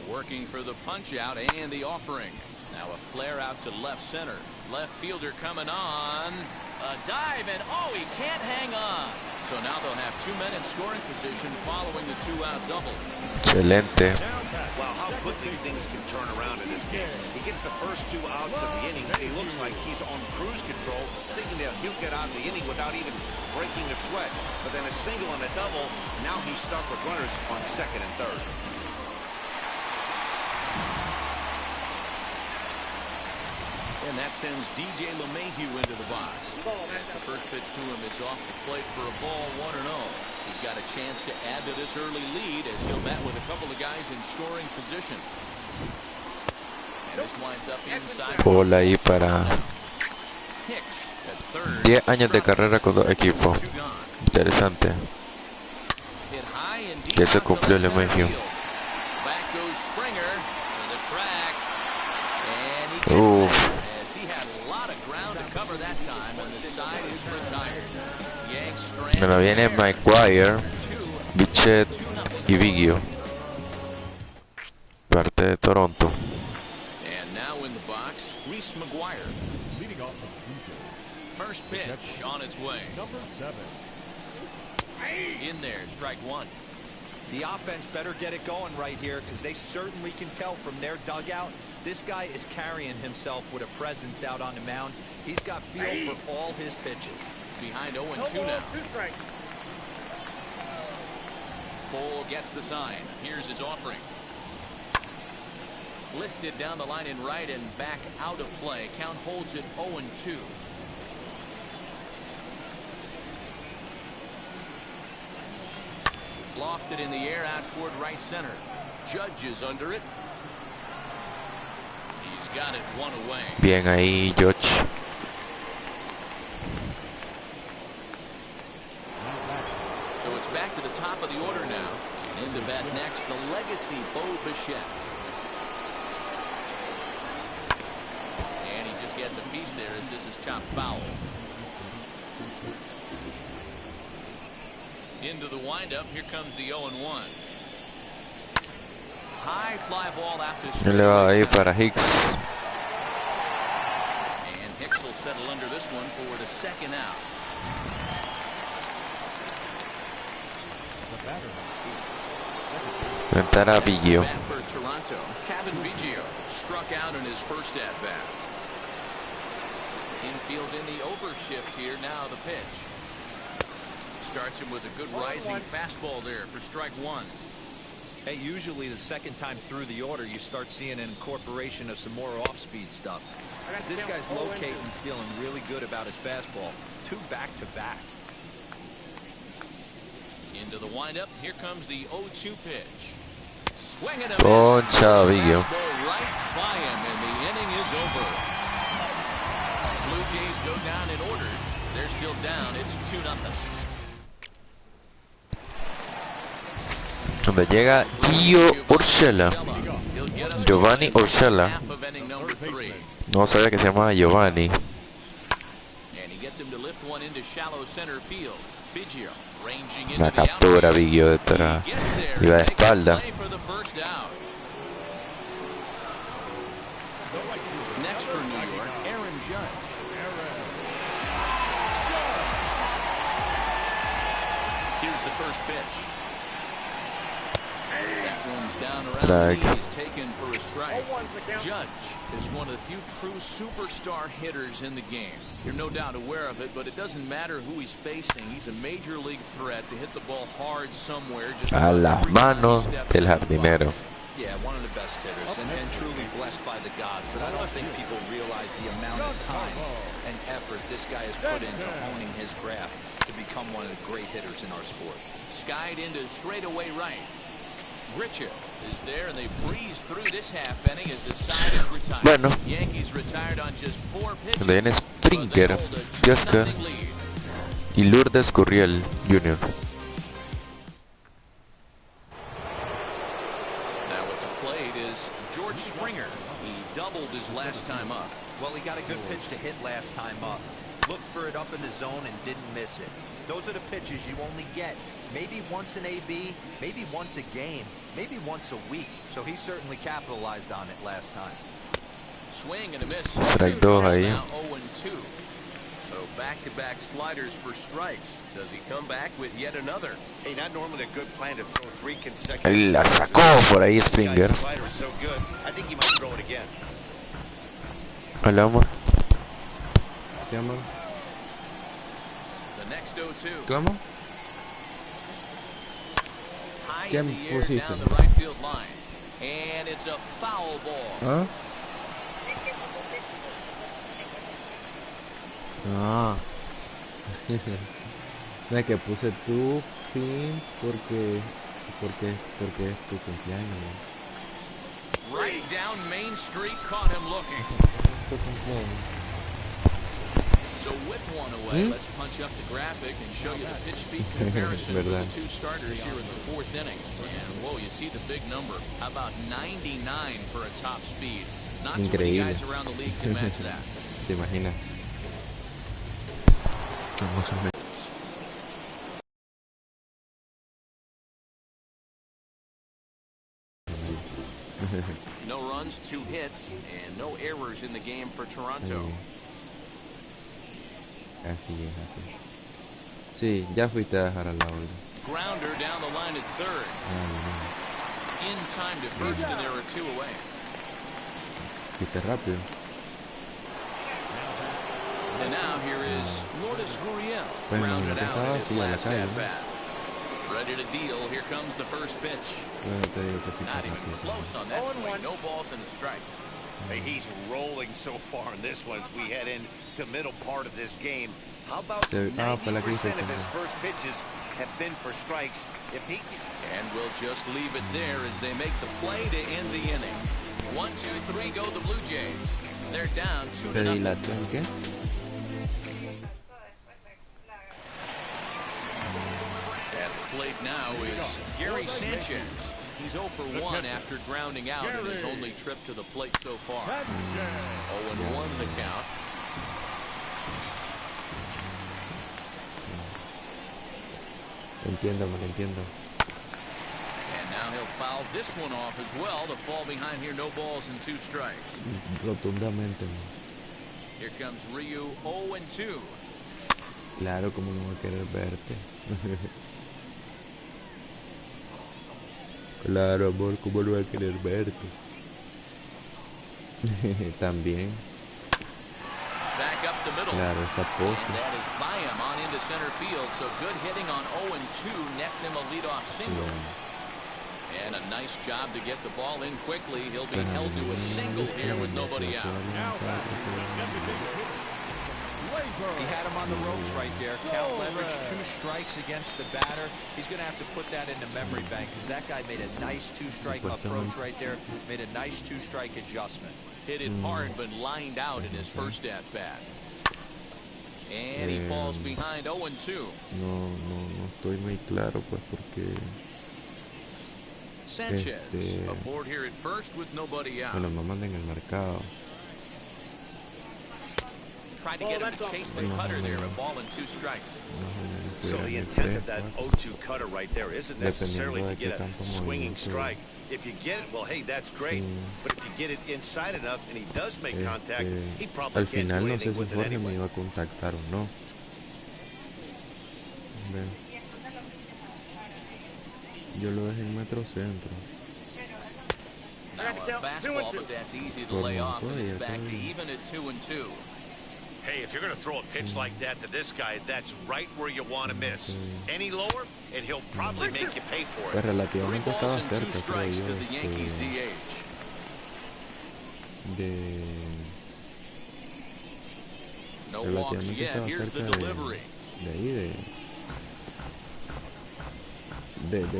Working for the punch out and the offering. Now a flare out to left center. Left fielder coming on. A dive and oh, he can't hang on. So now they'll have 2 men in scoring position following the 2-out double. Excelente. Wow, how quickly things can turn around in this game. He gets the first 2 outs of the inning, and he looks like he's on cruise control, thinking that he'll get out of the inning without even breaking a sweat. But then a single and a double, now he's stuck with runners on second and third. And that sends DJ LeMahieu into the box. As the first pitch to him is off the plate for a ball, 1-0. He's got a chance to add to this early lead as he'll bat with a couple of guys in scoring position. And this winds up inside. Bola ahí para 10 años de carrera con 2 equipos. Interesante. Que se cumplió LeMahieu. Bueno, viene McGuire, Bichette y Biggio, parte de Toronto. And now in the box, Reese McGuire. First pitch on its way. Number 7. In there, strike 1. The offense better get it going right here because they certainly can tell from their dugout. This guy is carrying himself with a presence out on the mound. He's got feel for all his pitches. Behind 0-2 now. Cole gets the sign. Here's his offering. Lifted down the line in right and back out of play. Count holds it 0-2. Lofted in the air out toward right center. Judge is under it. He's got it 1 away. Bien ahí, Judge. So it's back to the top of the order now. And into bat next, the legacy Bo Bichette. And he just gets a piece there as this is chopped foul. Into the windup, here comes the 0-1. High fly ball out to Le va ahí para Hicks. And Hicks will settle under this one for the second out. Enfrentar a Biggio. For Toronto, Kevin Biggio struck out in his first at bat. Infield in the overshift here. Now the pitch. Starts him with a good rising fastball there for strike 1. Hey, usually the second time through the order, you start seeing an incorporation of some more off-speed stuff. This guy's locating, feeling really good about his fastball. 2 back-to-back. Into the windup. Here comes the 0-2 pitch. Swinging a Concha Biggio. Right by him, and the inning is over. Blue Jays go down in order. They're still down. It's 2-0. Donde llega Gio Urshela, Giovanni Urshela. 3. No sabía que se llamaba Giovanni. And he gets him to lift one into shallow center field. Biggio ranging into La the captura, outfield. Biggio detrás. He gets there Iba de and makes the espalda. play for the first out. Next for New York, Aaron Judge. Here's the first pitch. That one's down around the knees, taken for a strike. Judge is one of the few true superstar hitters in the game. You're no doubt aware of it, but it doesn't matter who he's facing. He's a major league threat to hit the ball hard somewhere. Just A las manos del jardinero. Yeah, one of the best hitters, and truly blessed by the gods. But I don't think people realize the amount of time and effort this guy has put into honing his craft to become one of the great hitters in our sport. Skied into straightaway right. Richard is there, and they breeze through this half inning as the side is retired. Bueno, Yankees retired on just 4 pitches. donde viene Springer, Oscar y Lourdes Gurriel Jr. George Springer. He doubled his last time up. Well, he got a good pitch to hit last time up. Looked for it up in the zone and didn't miss it. Those are the pitches you only get maybe once in AB, maybe once a game, maybe once a week. So he certainly capitalized on it last time. Swing and a miss. Strike 2 ahí. Now 0-2. So back-to-back sliders for strikes. Does he come back with yet another? Hey, not normally a good plan to throw 3 consecutive. Él la sacó por ahí Springer. So good. I think he might throw it again. Hola, amor. ¿Qué, amor? The next 0-2. ¿Cómo? High ¿Qué in the air pusiste? down the right field line. And it's a foul ball. ¿Ah? Ah. No, es que puse tu fin porque es tu cumpleaños. Right down Main Street, caught him looking. Tu cumpleaños. So with one away, let's punch up the graphic and show you the pitch speed comparison for the 2 starters here in the 4th inning. And whoa, you see the big number. How about 99 for a top speed? Not too many guys around the league can match that. ¿Te imaginas? No runs, 2 hits, and no errors in the game for Toronto. Así es, así. Sí, ya fuiste a dejar a la orden. Grounder down the line at third. In time to first, and there are 2 away. Fuiste rápido. And now here is Lourdes Gurriel. Bueno, Grounded out in his sí, a la last calle, at ¿no? bat. Ready to deal. Here comes the first pitch. Bueno, te digo que fuiste Not even rápido. close on that swing. No balls and a strike. Hey, he's rolling so far in this one as we head into middle part of this game. How about 90% of his first pitches have been for strikes? If he can... And we'll just leave it there as they make the play to end the inning. 1, 2, 3 go the Blue Jays. They're down 2-0. ¿Se dilató en qué? At the plate now is Gary Sanchez. He's 0 for 1 after grounding out in his only trip to the plate so far. 0-1 the count. Entiendo, me entiendo. And now he'll foul this one off as well to fall behind here. No balls and 2 strikes. Rotundamente. Here comes Ryu 0-2. Claro, como no va a querer verte. Claro, amor, como no va a querer verte. También. Back up the middle. Claro, esa pose. And that is by him on into center field. So good hitting on 0-2 nets him a leadoff single. Yeah. And a nice job to get the ball in quickly. He'll be held to a single here with nobody out. He had him on the ropes right there. Count leverage, 2 strikes against the batter. He's going to have to put that in the memory bank because that guy made a nice 2-strike approach right there. Made a nice 2-strike adjustment. Hit it hard but lined out in his first at-bat. And he falls behind 0-2. No estoy muy claro pues porque Sanchez aboard here at first with nobody out. bueno, me mandan el mercado. tried to get him to chase the cutter there. A ball and 2 strikes. So the intent of that 0-2 cutter right there isn't necessarily to get a swinging strike. If you get it, well, hey, that's great. But if you get it inside enough and he does make contact, he probably can't do anything with it anyway. Al final no sé si Jorge me iba a contactar o no. Yo lo dejé en metro centro. Now a fastball, but that's easy to lay off, and it's back to even at 2-2. Hey, if you're going to throw a pitch like that to this guy, that's right where you want to miss. Any lower, and he'll probably make you pay for it. Pues relativamente estaba cerca, 2 strikes to the Yankees DH. No walks yet. Here's the delivery. De ahí,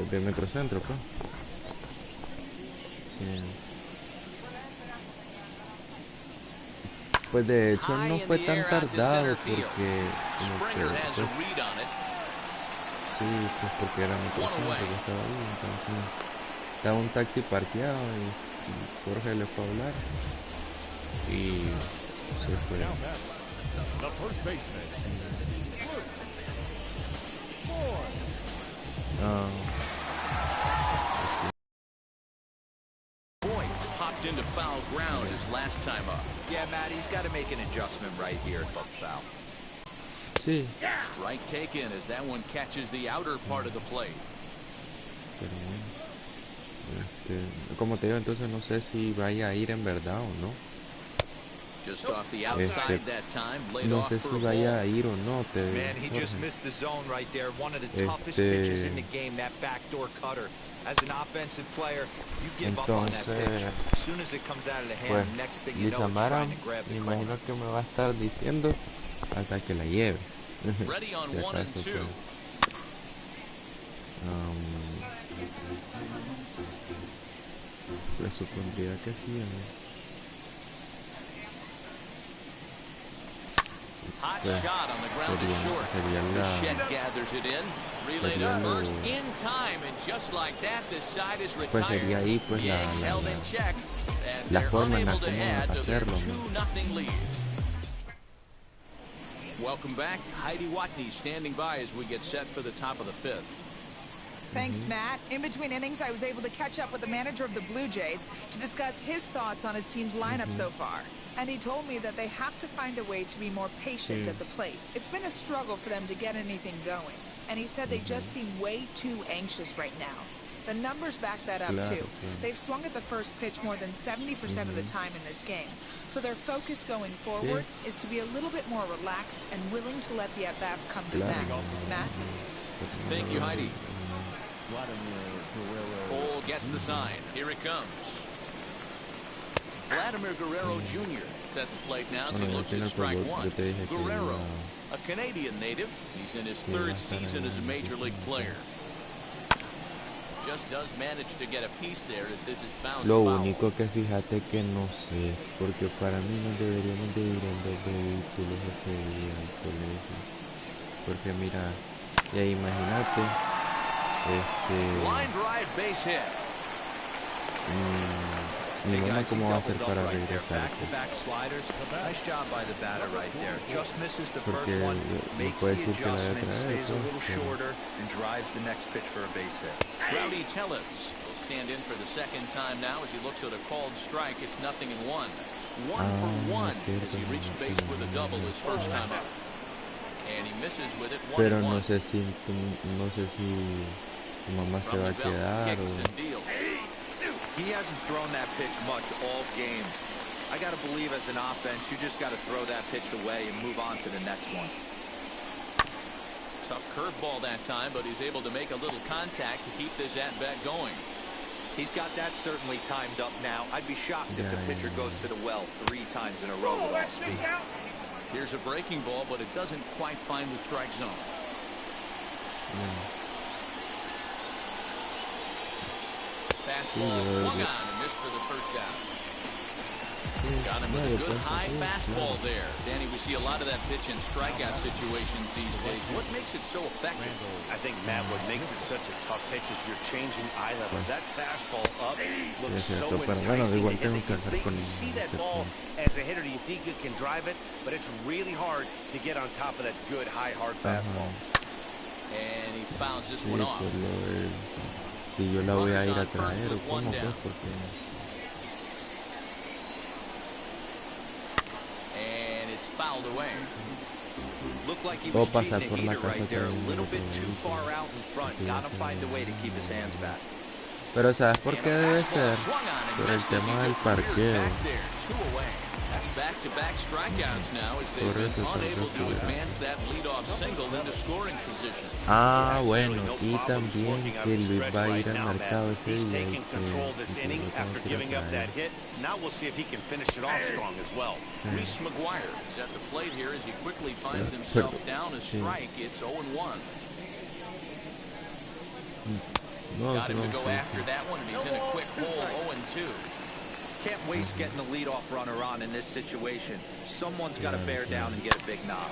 de Metrocentro, pues. Sí. Pues de hecho no fue tan tardado porque sí, pues porque era Metrocentro que estaba ahí, entonces estaba un taxi parqueado y Jorge le fue a hablar y se fue. Popped into foul ground his last time up. Yeah, Matt, he's got to make an adjustment right here at the foul. Sí. Strike taken as that one catches the outer part of the plate. Pero bueno, como te digo, entonces no sé si vaya a ir en verdad o no. Just off the outside that time, laid no off sé for si a vaya ball. a ir o no. Man, he just missed the zone right there. One of the toughest pitches in the game, that backdoor cutter. As an offensive player, you give up on that pitch. As soon as it comes out of the hand, pues, next thing you know, it's Diciembre, trying to grab the me corner. imagino que me va a estar diciendo hasta que la lleve. Ready on Si 1 and acaso, 2. Pues supondría que sí, Hot pues, shot on the ground is short. Bichette gathers it in. Relay to first in time, and just like that, this side is pues retired. sería ahí pues Yanks held in check as la they're forma en la unable to add to their hacerlo, 2-0 lead. Welcome back. Heidi Watney standing by as we get set for the top of the 5th. Thanks, Matt. In between innings, I was able to catch up with the manager of the Blue Jays to discuss his thoughts on his team's lineup so far. And he told me that they have to find a way to be more patient at the plate. It's been a struggle for them to get anything going. And he said they just seem way too anxious right now. The numbers back that up, too. They've swung at the first pitch more than 70% of the time in this game. So their focus going forward is to be a little bit more relaxed and willing to let the at-bats come to them. Matt? Thank you, Heidi. Cole gets the sign. Here it comes. Vladimir Guerrero Jr. is at the plate now as he looks at strike one. Guerrero, a Canadian native. He's in his 3rd season as a major league player. Just does manage to get a piece there as this is bounced Lo foul. único que fíjate que no sé, porque para mí no deberíamos de ir en 2 vehículos ese día al colegio. Porque mira, ya imagínate, Line drive base hit. mi mamá cómo va a hacer para regresar. Back-to-back sliders. Nice job by the batter right there. Just misses the first Porque one, makes the puede decir que la de adjustment, stays a traer, little shorter, and drives the next pitch for a base hit. Rowdy Tellez will stand in for the 2nd time now as he looks at a called strike. It's 0-1. 1 for 1 as he reached base with a double his first time out. And he misses with it 1-1. Pero no sé si tu mamá se va a quedar o... He hasn't thrown that pitch much all game. I got to believe as an offense, you just got to throw that pitch away and move on to the next one. Tough curveball that time, but he's able to make a little contact to keep this at-bat going. He's got that certainly timed up now. I'd be shocked if the pitcher goes to the well 3 times in a row with all speed. Here's a breaking ball, but it doesn't quite find the strike zone. Fastball swung on and missed for the first down. Got him with a good high fastball there. Danny, we see a lot of that pitch and strikeout situations these days. What makes it so effective? I think, Matt, what makes it such a tough pitch is you're changing eye levels. That fastball up looks so enticing to hit that you see that ball as a hitter. You think you can drive it, but it's really hard to get on top of that good, high, hard fastball. And he fouls this one off. Si yo la voy a ir a traer o cómo, pues, porque... And it's fouled away. Looked like he was cheating the heater right there, a little bit too far out in front. Gotta find a way to keep his hands back. Pero ¿sabes por qué debe ser? Por el tema del parqueo. Back-to-back strikeouts now as they've been unable to advance that leadoff single into scoring position. Ah, bueno, y también que Luis va a ir al mercado ese día y after giving up that hit. Now we'll see if he can finish it off strong as well. Reese McGuire is at the plate here as he quickly finds himself down a strike. It's 0-1. Got him to go after that one, and he's in a quick hole, 0-2. Can't waste getting the leadoff runner on in this situation. Someone's got to bear down and get a big knob.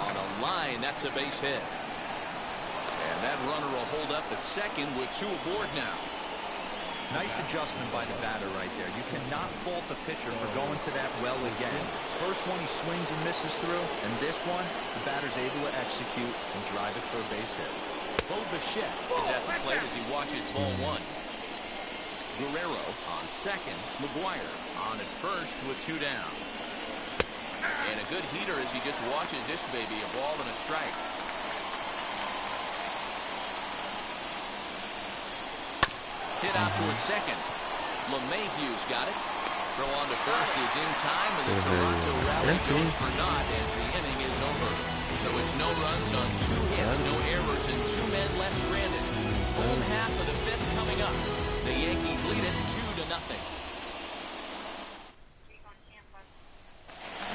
On a line, that's a base hit. And that runner will hold up at second with 2 aboard now. Nice adjustment by the batter right there. You cannot fault the pitcher for going to that well again. First one he swings and misses through, and this one, the batter's able to execute and drive it for a base hit. Bo Bichette is at the plate as he watches ball 1. Guerrero on second, McGuire on at first with 2 down. And a good heater as he just watches this baby, a ball and a strike. Hit out toward second. LeMahieu's got it. Throw on to first is in time, and the Toronto rally goes for naught as the inning is over. So it's no runs on 2 hits, no errors, and 2 men left stranded. Home half of the 5th coming up. The Yankees lead it 2-0.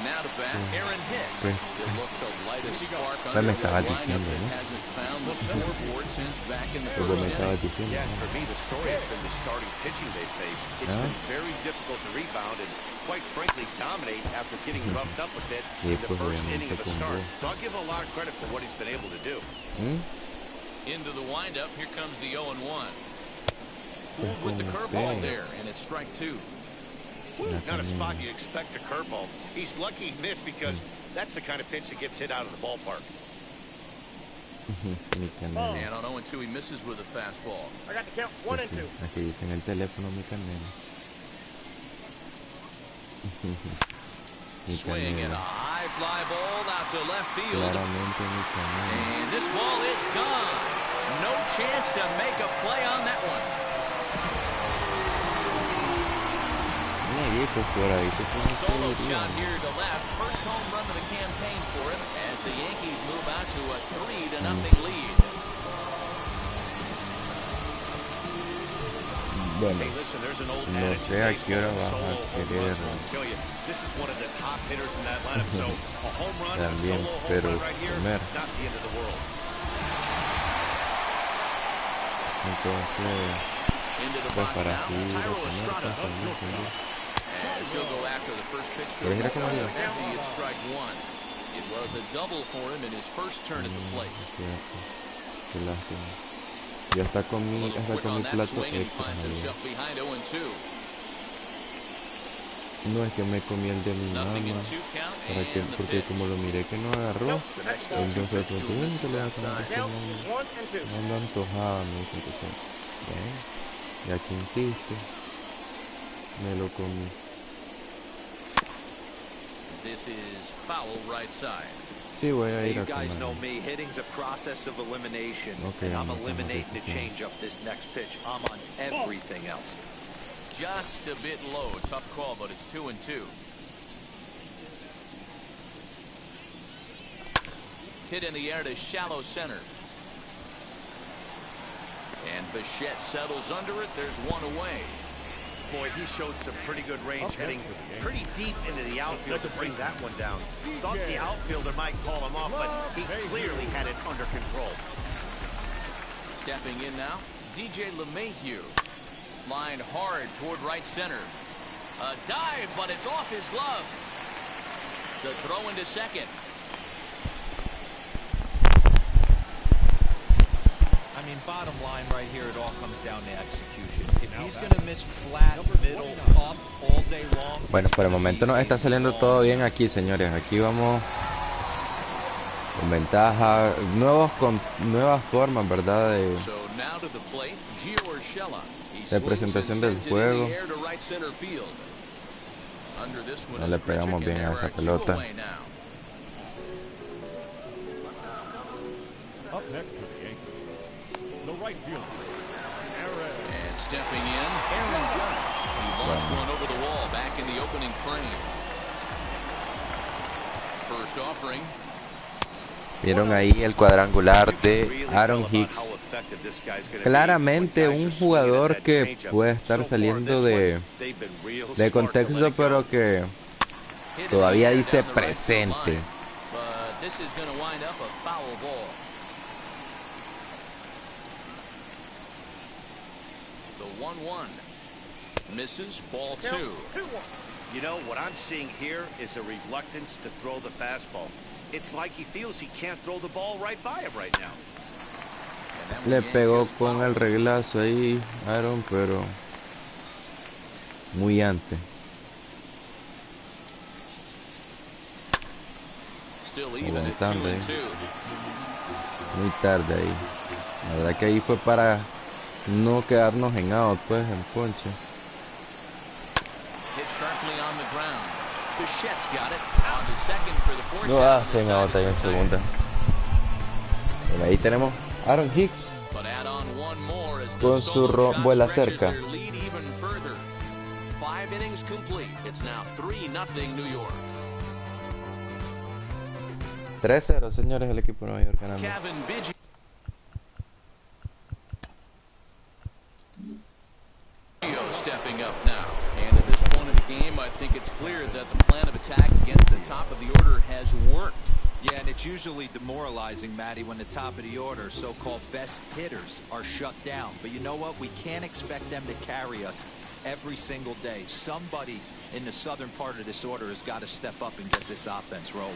Now to bat, Aaron Hicks. It looked to light a spark under this lineup that hasn't found the scoreboard since back in the first inning. Yeah, for me, the story has been the starting pitching they faced. It's been very difficult to rebound and, quite frankly, dominate after getting roughed up a bit in the first inning of a start. So I'll give a lot of credit for what he's been able to do. Into the windup, here comes the 0-1. Fooled with the curveball there, and it's strike 2. Not a spot you expect a curveball. He's lucky he missed because that's the kind of pitch that gets hit out of the ballpark. And on 0-2, he misses with a fastball. I got the count 1 and 2. Aquí dice en el teléfono mi canela. Swing and a high fly ball out to left field. And this ball is gone. No chance to make a play on that one. Solo shot here to left. First home run of the campaign for him as the Yankees move out to a 3-0 lead. Bueno, no sé a qué hora vas a querer también, pero comer. Entonces, pues para seguir a comer, as he'll go after the first pitch to empty at strike 1. It was a double for him in his first turn at the plate. Qué lástima. Ya está con mi plato extra. No, es que me comí el de mi mamá porque como lo miré que no agarró, entonces pues que le das no lo antojaba mucho, entonces ya que insiste me lo comí. This is foul right side. Sí, voy a ir you a guys comer. know me. Hitting's a process of elimination, and I'm eliminating the changeup this next pitch. I'm on everything else. Just a bit low. Tough call, but it's 2-2. Hit in the air to shallow center. And Bichette settles under it. There's one away. Boy, he showed some pretty good range, heading pretty deep into the outfield to bring that one down. Thought the outfielder might call him off, but he clearly had it under control. Stepping in now, DJ LeMahieu. Lined hard toward right center. A dive, but it's off his glove. The throw into second. I mean, bottom line right here, it all comes down to execution. If he's going to miss flat, middle, up all day long. Bueno, por el momento nos está saliendo todo bien aquí, señores. Aquí vamos con ventaja, nuevas formas, ¿verdad? De presentación del juego. No le pegamos bien a esa pelota. And stepping in, Aaron Judge. He launched one over the wall back in the opening frame. First offering. Vieron ahí el cuadrangular de Aaron Hicks. Claramente un jugador que puede estar saliendo de contexto, pero que todavía dice presente. The 1-1. Misses, ball 2. You know, what I'm seeing here is a reluctance to throw the fastball. It's like he feels he can't throw the ball right by him right now. Le pegó con el reglazo ahí, Aaron, pero muy antes. Muy tarde ahí. La verdad que ahí fue para no quedarnos en out, pues, en ponche. No hacen out ahí en segunda. Bueno, ahí tenemos Aaron Hicks con su vuela cerca. 3-0, señores, el equipo de Nueva York ganando. Stepping up now, and at this point of the game, I think it's clear that the plan of attack against the top of the order has worked. Yeah, and it's usually demoralizing, Matty, when the top of the order, so-called best hitters, are shut down. But you know what? We can't expect them to carry us every single day. Somebody in the southern part of this order has got to step up and get this offense rolling.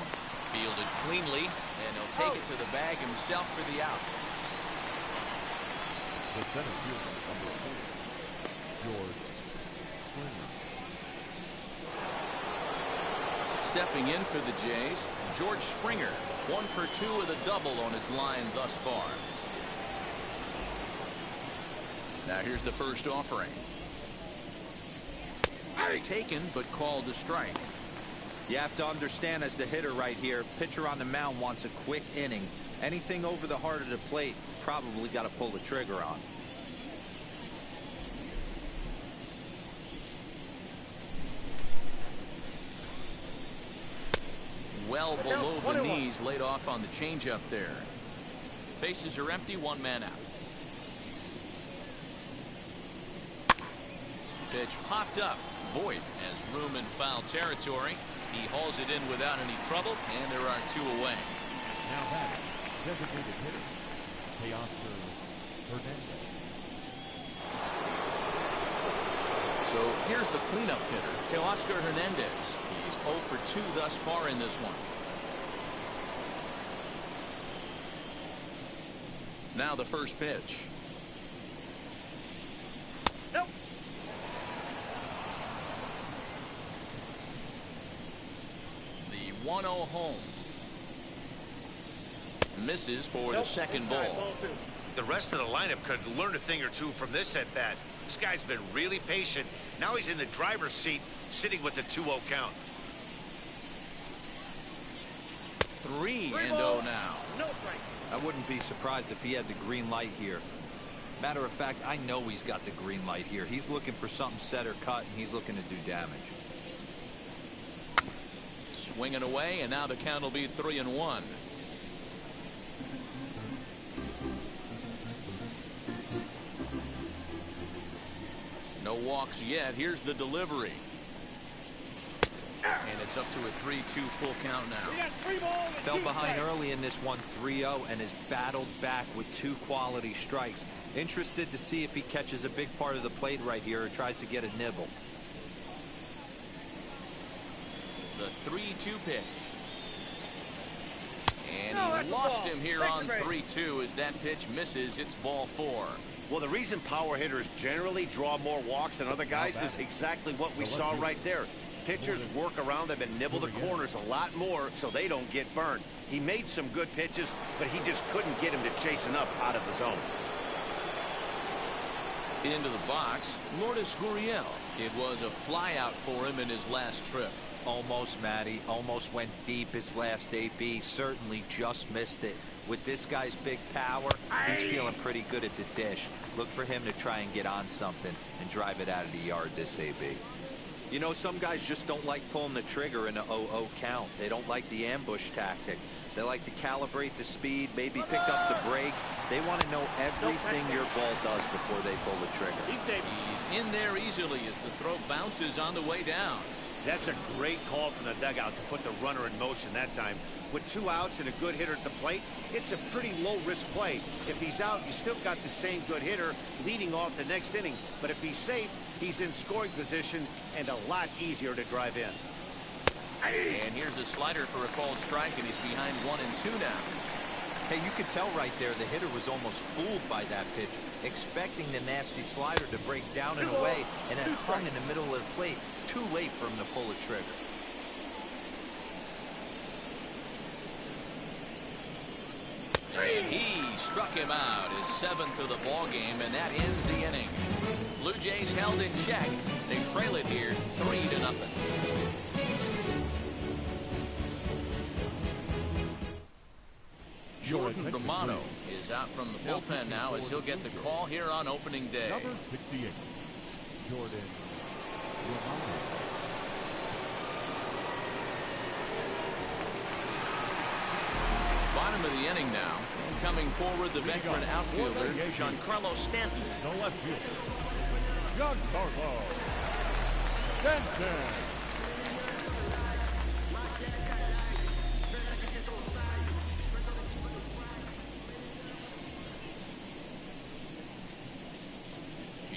Fielded cleanly, and he'll take it to the bag himself for the out. The center fielder, number 4, George. Stepping in for the Jays, George Springer, 1 for 2 with a double on his line thus far. Now here's the first offering. Taken, but called a strike. You have to understand, as the hitter right here, pitcher on the mound wants a quick inning. Anything over the heart of the plate, probably got to pull the trigger on. Well below the knees, laid off on the changeup there. Bases are empty, 1 man out. Pitch popped up. Voit has room in foul territory. He hauls it in without any trouble, and there are 2 away. Now batting, designated hitter, Teoscar Hernandez. So here's the cleanup hitter, Teoscar Hernandez. He's 0 for 2 thus far in this one. Now the first pitch. Nope. The 1-0 home. Misses for the second ball. The rest of the lineup could learn a thing or two from this at bat. This guy's been really patient. Now he's in the driver's seat, sitting with the 2-0 count. 3-0 now. I wouldn't be surprised if he had the green light here. Matter of fact, I know he's got the green light here. He's looking for something set or cut, and he's looking to do damage. Swinging away, and now the count will be 3-1. No walks yet. Here's the delivery. And it's up to a 3-2 full count now. Fell behind early in this one, 3-0, and has battled back with 2 quality strikes. Interested to see if he catches a big part of the plate right here or tries to get a nibble. The 3-2 pitch. And he lost him here on 3-2 as that pitch misses. It's ball 4. Well, the reason power hitters generally draw more walks than other guys is exactly what we saw right there. Pitchers work around them and nibble the corners a lot more so they don't get burned. He made some good pitches, but he just couldn't get him to chase enough out of the zone. Into the box, Lourdes Gurriel. It was a flyout for him in his last trip. Almost, Matty. Almost went deep his last AB. Certainly just missed it. With this guy's big power, he's feeling pretty good at the dish. Look for him to try and get on something and drive it out of the yard this AB. You know, some guys just don't like pulling the trigger in a 0-0 count. They don't like the ambush tactic. They like to calibrate the speed, maybe pick up the brake. They want to know everything your ball does before they pull the trigger. He's in there easily as the throw bounces on the way down. That's a great call from the dugout to put the runner in motion that time. With 2 outs and a good hitter at the plate, it's a pretty low-risk play. If he's out, you still got the same good hitter leading off the next inning. But if he's safe, he's in scoring position and a lot easier to drive in. And here's a slider for a called strike, and he's behind 1-2 now. Hey, you could tell right there the hitter was almost fooled by that pitch, expecting the nasty slider to break down and away, and it hung in the middle of the plate. Too late for him to pull the trigger. And he struck him out, his 7th of the ball game, and that ends the inning. Blue Jays held in check. They trail it here 3-0. Jordan Romano is out from the bullpen now as he'll get the call here on opening day. Number 68, Jordan Romano. Bottom of the inning now. Coming forward, the veteran outfielder, Giancarlo Stanton. The left fielder, Giancarlo Stanton.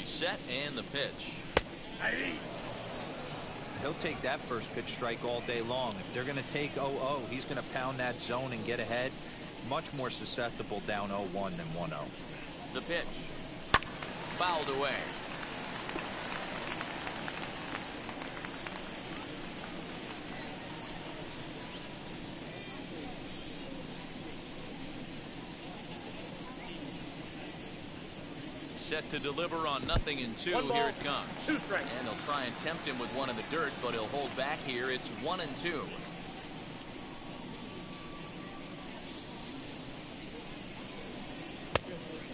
Set and the pitch. He'll take that first pitch strike all day long. If they're going to take 0-0, he's going to pound that zone and get ahead. Much more susceptible down 0-1 than 1-0. The pitch. Fouled away. Set to deliver on 0-2. Here it comes. And they'll try and tempt him with one in the dirt, but he'll hold back here. It's 1-2.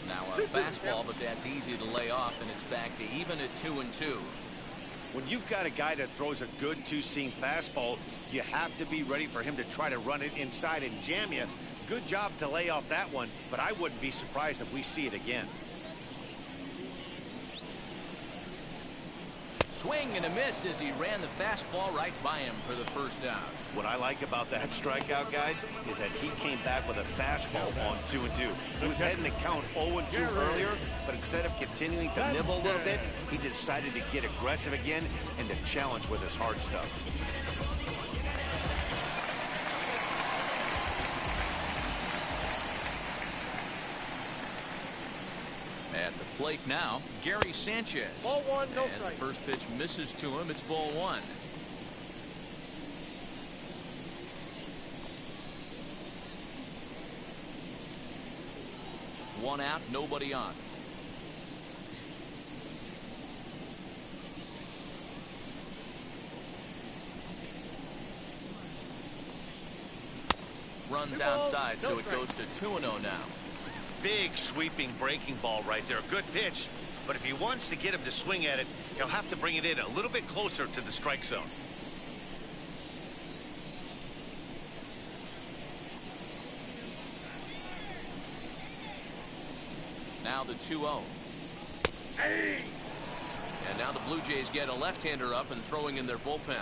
Now a fastball, but that's easy to lay off, and it's back to even at 2-2. When you've got a guy that throws a good two-seam fastball, you have to be ready for him to try to run it inside and jam you. Good job to lay off that one, but I wouldn't be surprised if we see it again. Swing and a miss as he ran the fastball right by him for the first out. What I like about that strikeout, guys, is that he came back with a fastball on 2-2. He was heading to count 0-2 earlier, but instead of continuing to nibble a little bit, he decided to get aggressive again and to challenge with his hard stuff. At the plate now, Gary Sanchez. Ball 1, no As strike. the first pitch misses to him, it's ball 1. One out, nobody on. Runs outside, so it goes to 2-0 now. Big sweeping breaking ball right there. Good pitch. But if he wants to get him to swing at it, he'll have to bring it in a little bit closer to the strike zone. Now the 2-0. And now the Blue Jays get a left-hander up and throwing in their bullpen.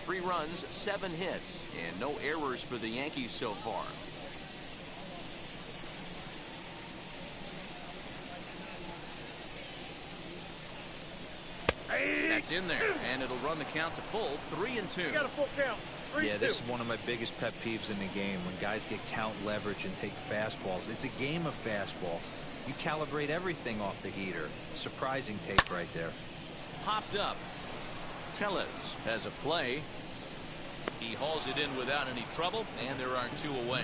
3 runs, 7 hits, and no errors for the Yankees so far. That's in there, and it'll run the count to full, 3-2. You got a full count. Yeah, this is one of my biggest pet peeves in the game, when guys get count leverage and take fastballs. It's a game of fastballs. You calibrate everything off the heater. Surprising take right there. Popped up. Tellez has a play. He hauls it in without any trouble, and there are 2 away.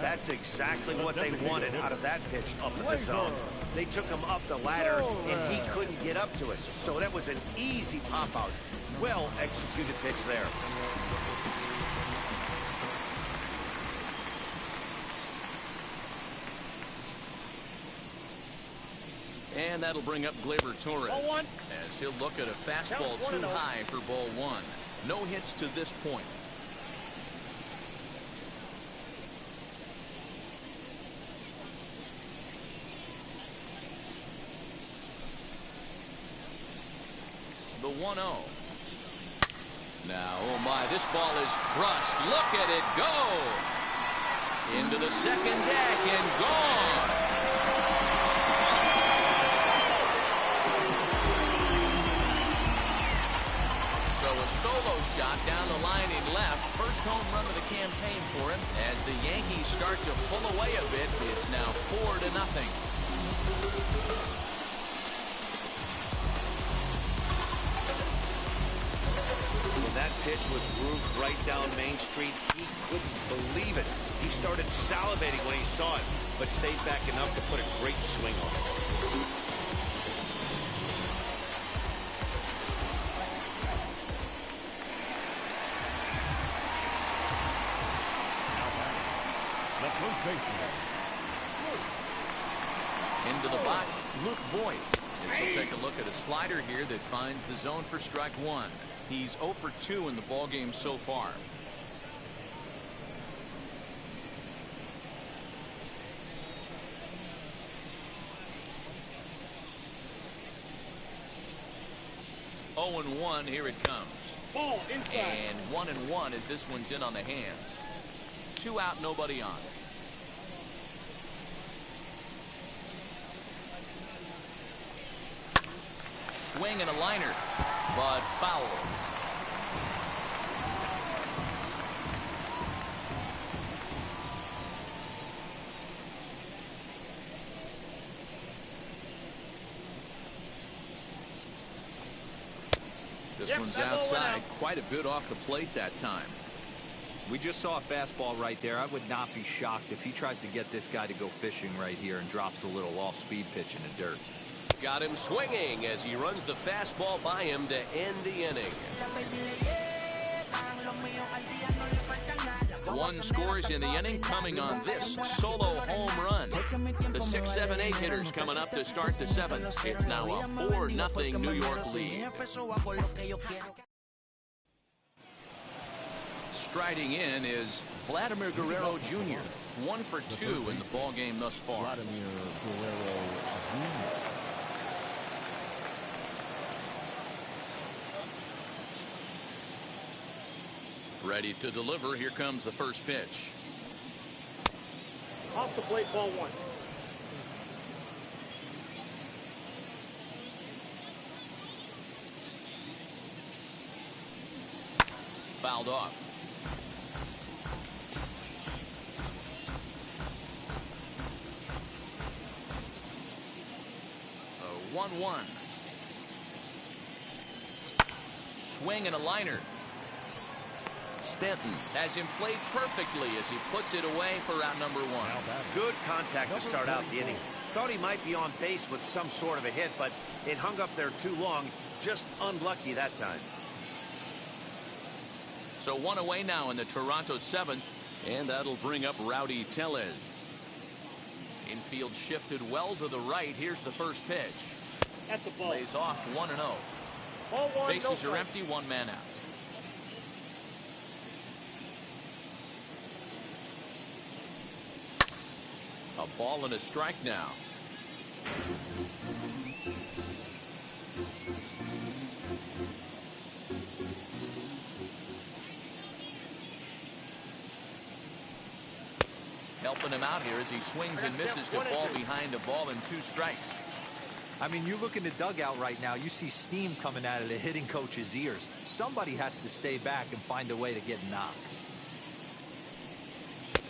That's exactly what they wanted out of that pitch up in the zone. They took him up the ladder, and he couldn't get up to it. So that was an easy pop-out. Well executed pitch there. And that'll bring up Gleyber Torres, as he'll look at a fastball too high for ball 1. No hits to this point. The 1-0. Now, oh my, this ball is crushed. Look at it go. Into the second deck and gone. So a solo shot down the line in left. First home run of the campaign for him. As the Yankees start to pull away a bit, it's now 4-0. That pitch was grooved right down Main Street. He couldn't believe it. He started salivating when he saw it, but stayed back enough to put a great swing on it. Into the box, Luke Voigt. This will take a look at a slider here that finds the zone for strike 1. He's 0 for 2 in the ballgame so far. Oh and 1, here it comes. Ball inside. And 1-1 as this one's in on the hands. 2 out, nobody on. Swing and a liner, but foul. This one's outside, quite a bit off the plate that time. We just saw a fastball right there. I would not be shocked if he tries to get this guy to go fishing right here and drops a little off-speed pitch in the dirt. Got him swinging as he runs the fastball by him to end the inning. 1 scores in the inning, coming on this solo home run. The 6, 7, 8 hitters coming up to start the 7th. It's now a 4-0 New York lead. Striding in is Vladimir Guerrero Jr. 1 for 2 in the ballgame thus far. Vladimir Guerrero Jr. Ready to deliver. Here comes the first pitch. Off the plate, ball 1. Fouled off. A 1-1. Swing and a liner. Stanton has him played perfectly as he puts it away for out number 1. Good contact to start out the inning. Thought he might be on base with some sort of a hit, but it hung up there too long. Just unlucky that time. So 1 away now in the Toronto 7th, and that'll bring up Rowdy Tellez. Infield shifted well to the right. Here's the first pitch. That's a ball. Lays off 1-0. Ball 1. Bases are empty, 1 man out. A ball and a strike now. helping him out here as he swings and misses to fall behind a ball and 2 strikes. I mean, you look in the dugout right now, you see steam coming out of the hitting coach's ears. Somebody has to stay back and find a way to get knocked.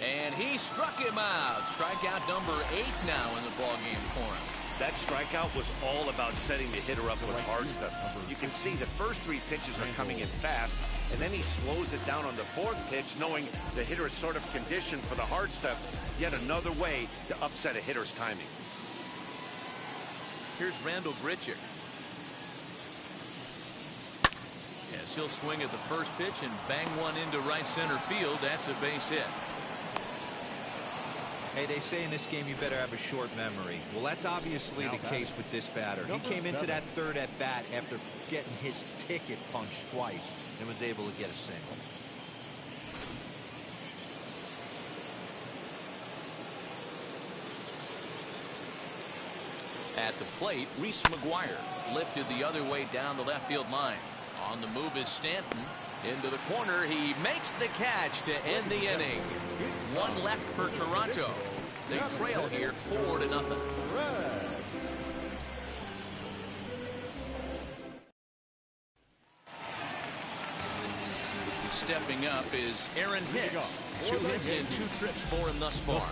And he struck him out. Strikeout number 8 now in the ballgame for him. That strikeout was all about setting the hitter up with hard stuff. You can see the first 3 pitches are coming in fast, and then he slows it down on the 4th pitch, knowing the hitter is sort of conditioned for the hard stuff. Yet another way to upset a hitter's timing. Here's Randall Grichuk. Yes, he'll swing at the first pitch and bang one into right center field. That's a base hit. Hey, they say in this game you better have a short memory. Well, that's obviously the case with this batter. He came into that 3rd at bat after getting his ticket punched twice and was able to get a single. At the plate, Reese McGuire lifted the other way down the left field line. On the move is Stanton. Into the corner, he makes the catch to end the inning. 1 left for Toronto. They trail here 4-0. Stepping up is Aaron Hicks. 2 hits and 2 trips for him thus far.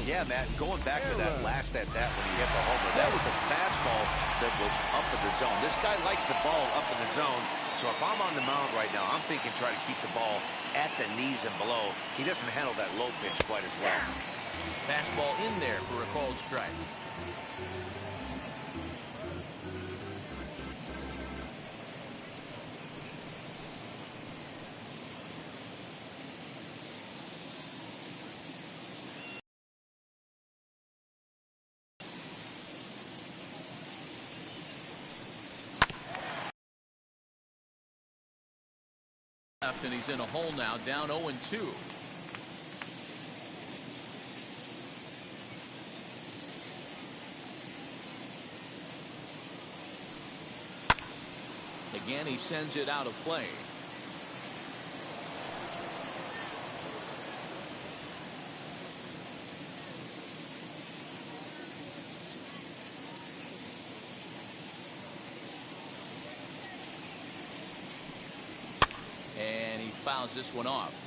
Yeah, Matt, going back to that last at bat when he hit the homer, that was a fastball that was up in the zone. This guy likes the ball up in the zone. So if I'm on the mound right now, I'm thinking try to keep the ball at the knees and below. He doesn't handle that low pitch quite as well. Fastball in there for a called strike. And he's in a hole now, down 0-2. Again, he sends it out of play. And he fouls this one off.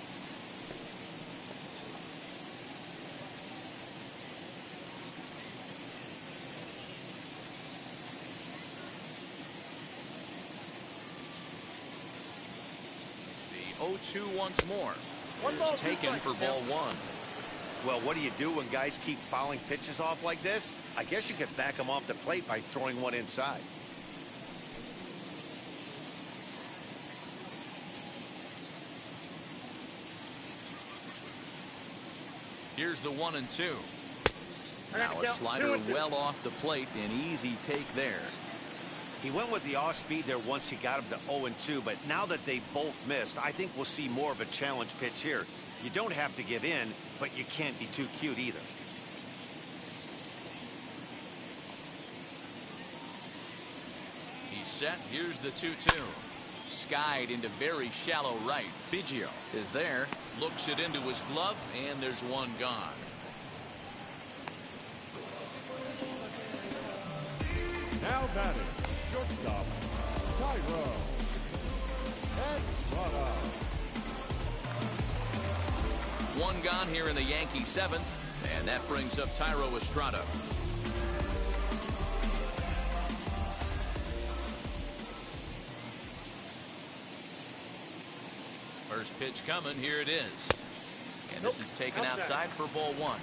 The 0-2 once more. It's taken for ball 1. Well, what do you do when guys keep fouling pitches off like this? I guess you could back them off the plate by throwing one inside. Here's the 1-2. Now a slider well off the plate, an easy take there. He went with the off speed there once he got him to 0-2, but now that they both missed, I think we'll see more of a challenge pitch here. You don't have to give in, but you can't be too cute either. He's set. Here's the 2-2. Skied into very shallow right. Biggio is there, looks it into his glove, and there's one gone. Now batting, shortstop, Tyro. One gone here in the Yankee 7th, and that brings up Tyro Estrada. First pitch coming, here it is. And this is taken outside for ball 1.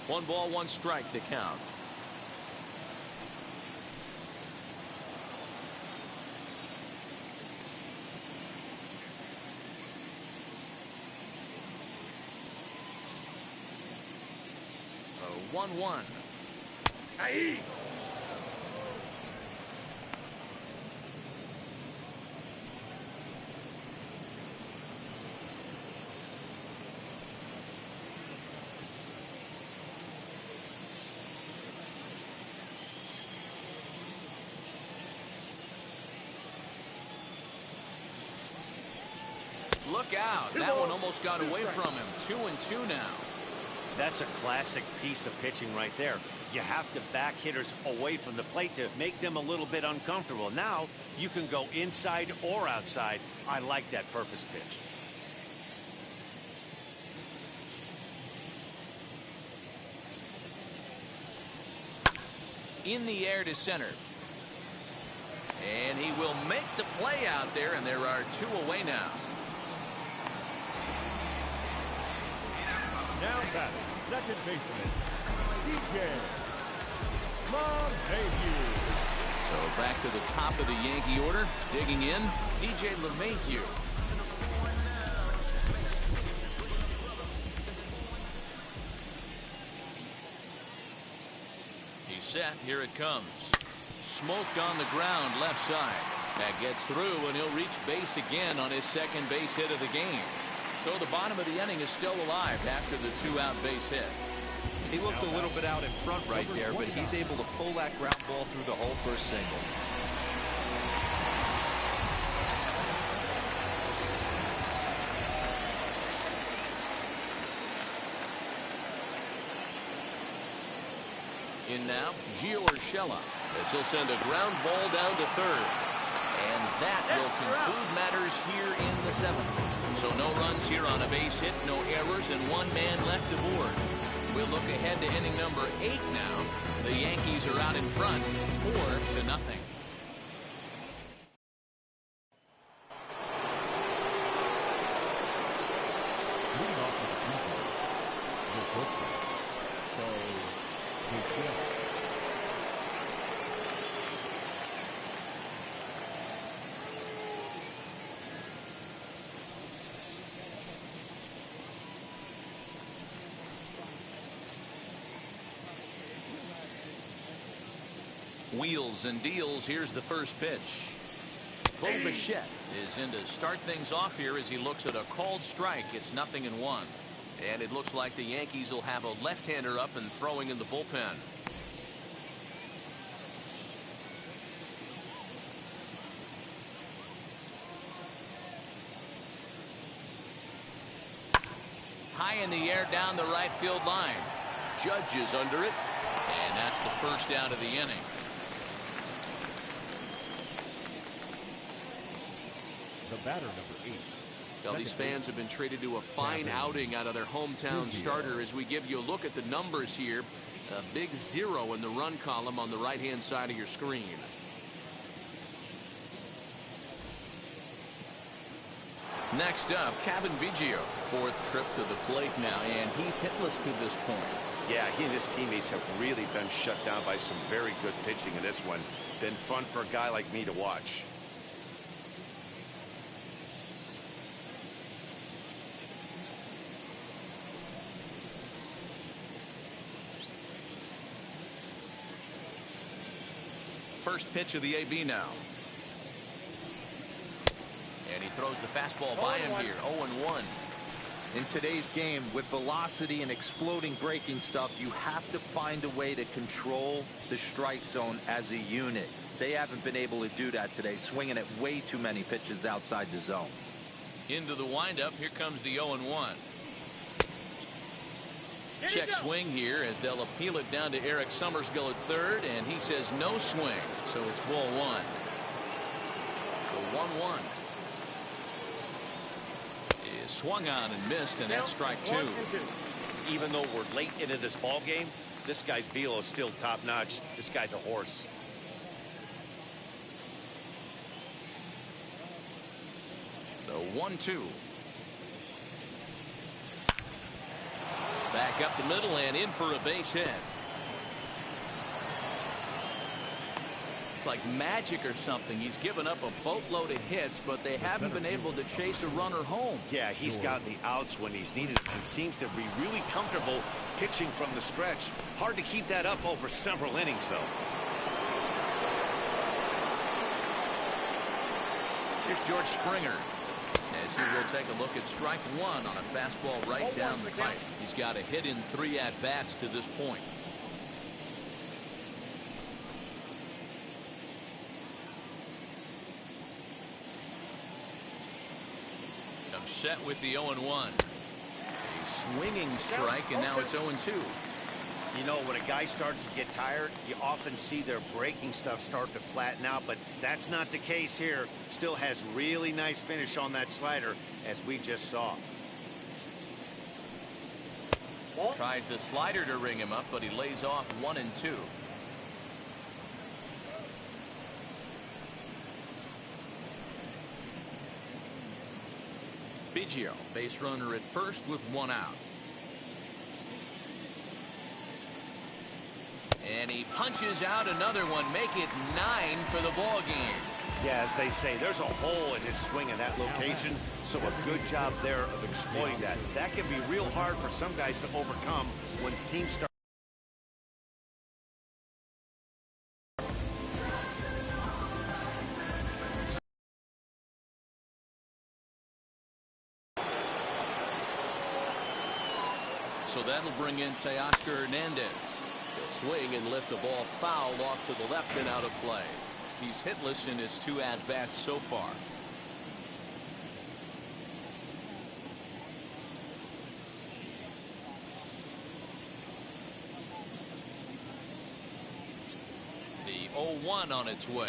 One ball, one strike to count. A 1-1. Aye. look out. That one almost got away from him. 2-2 now. That's a classic piece of pitching right there. You have to back hitters away from the plate to make them a little bit uncomfortable. Now you can go inside or outside. I like that purpose pitch. In the air to center. And he will make the play out there, and there are 2 away now. Now batting, second baseman, So back to the top of the Yankee order. Digging in, DJ LeMahieu. He's set. Here it comes. Smoked on the ground left side. That gets through, and he'll reach base again on his second base hit of the game. So the bottom of the inning is still alive after the 2-out base hit. He looked a little bit out in front right there, but he's able to pull that ground ball through the hole for a single. In now, Gio Urshela, as he'll send a ground ball down to third. And that will conclude matters here in the 7th. So no runs here on a base hit, no errors, and 1 man left aboard. We'll look ahead to inning number 8 now. The Yankees are out in front, 4-0. Wheels and deals. Here's the first pitch. Bo Bichette is in to start things off here as he looks at a called strike. It's 0-1. And it looks like the Yankees will have a left-hander up and throwing in the bullpen. High in the air down the right field line. Judge is under it. And that's the first out of the inning. The batter, number 8. Well, these fans have been treated to a fine outing out of their hometown starter as we give you a look at the numbers here. A big 0 in the run column on the right-hand side of your screen. Next up, Kevin Biggio. 4th trip to the plate now, and he's hitless to this point. Yeah, he and his teammates have really been shut down by some very good pitching in this one. Been fun for a guy like me to watch. First pitch of the AB now. And he throws the fastball by him here. 0-1. In today's game, with velocity and exploding breaking stuff, you have to find a way to control the strike zone as a unit. They haven't been able to do that today, swinging at way too many pitches outside the zone. Into the windup. Here comes the 0-1. Check swing here as they'll appeal it down to Eric Summerskill at third, and he says no swing, so it's ball 1. The 1-1 is swung on and missed, and that's strike 2. Even though we're late into this ball game, this guy's velo is still top notch. This guy's a horse. The 1-2. Back up the middle and in for a base hit. It's like magic or something. He's given up a boatload of hits, but they haven't been able to chase a runner home. Yeah, he's got the outs when he's needed and seems to be really comfortable pitching from the stretch. Hard to keep that up over several innings, though. Here's George Springer, as he will take a look at strike 1 on a fastball right down the pipe. He's got a hit in 3 at-bats to this point. Comes set with the 0-1. A swinging strike, and now it's 0-2. You know, when a guy starts to get tired, you often see their breaking stuff start to flatten out, but that's not the case here. Still has really nice finish on that slider, as we just saw. Tries the slider to ring him up, but he lays off 1-2. Biggio, base runner at first with 1 out. And he punches out another one, make it 9 for the ball game. Yeah, as they say, there's a hole in his swing in that location, so a good job there of exploiting that. That can be real hard for some guys to overcome when teams start. So that'll bring in Teoscar Hernandez. He'll swing and lift the ball foul off to the left and out of play. He's hitless in his 2 at-bats so far. The 0-1 on its way.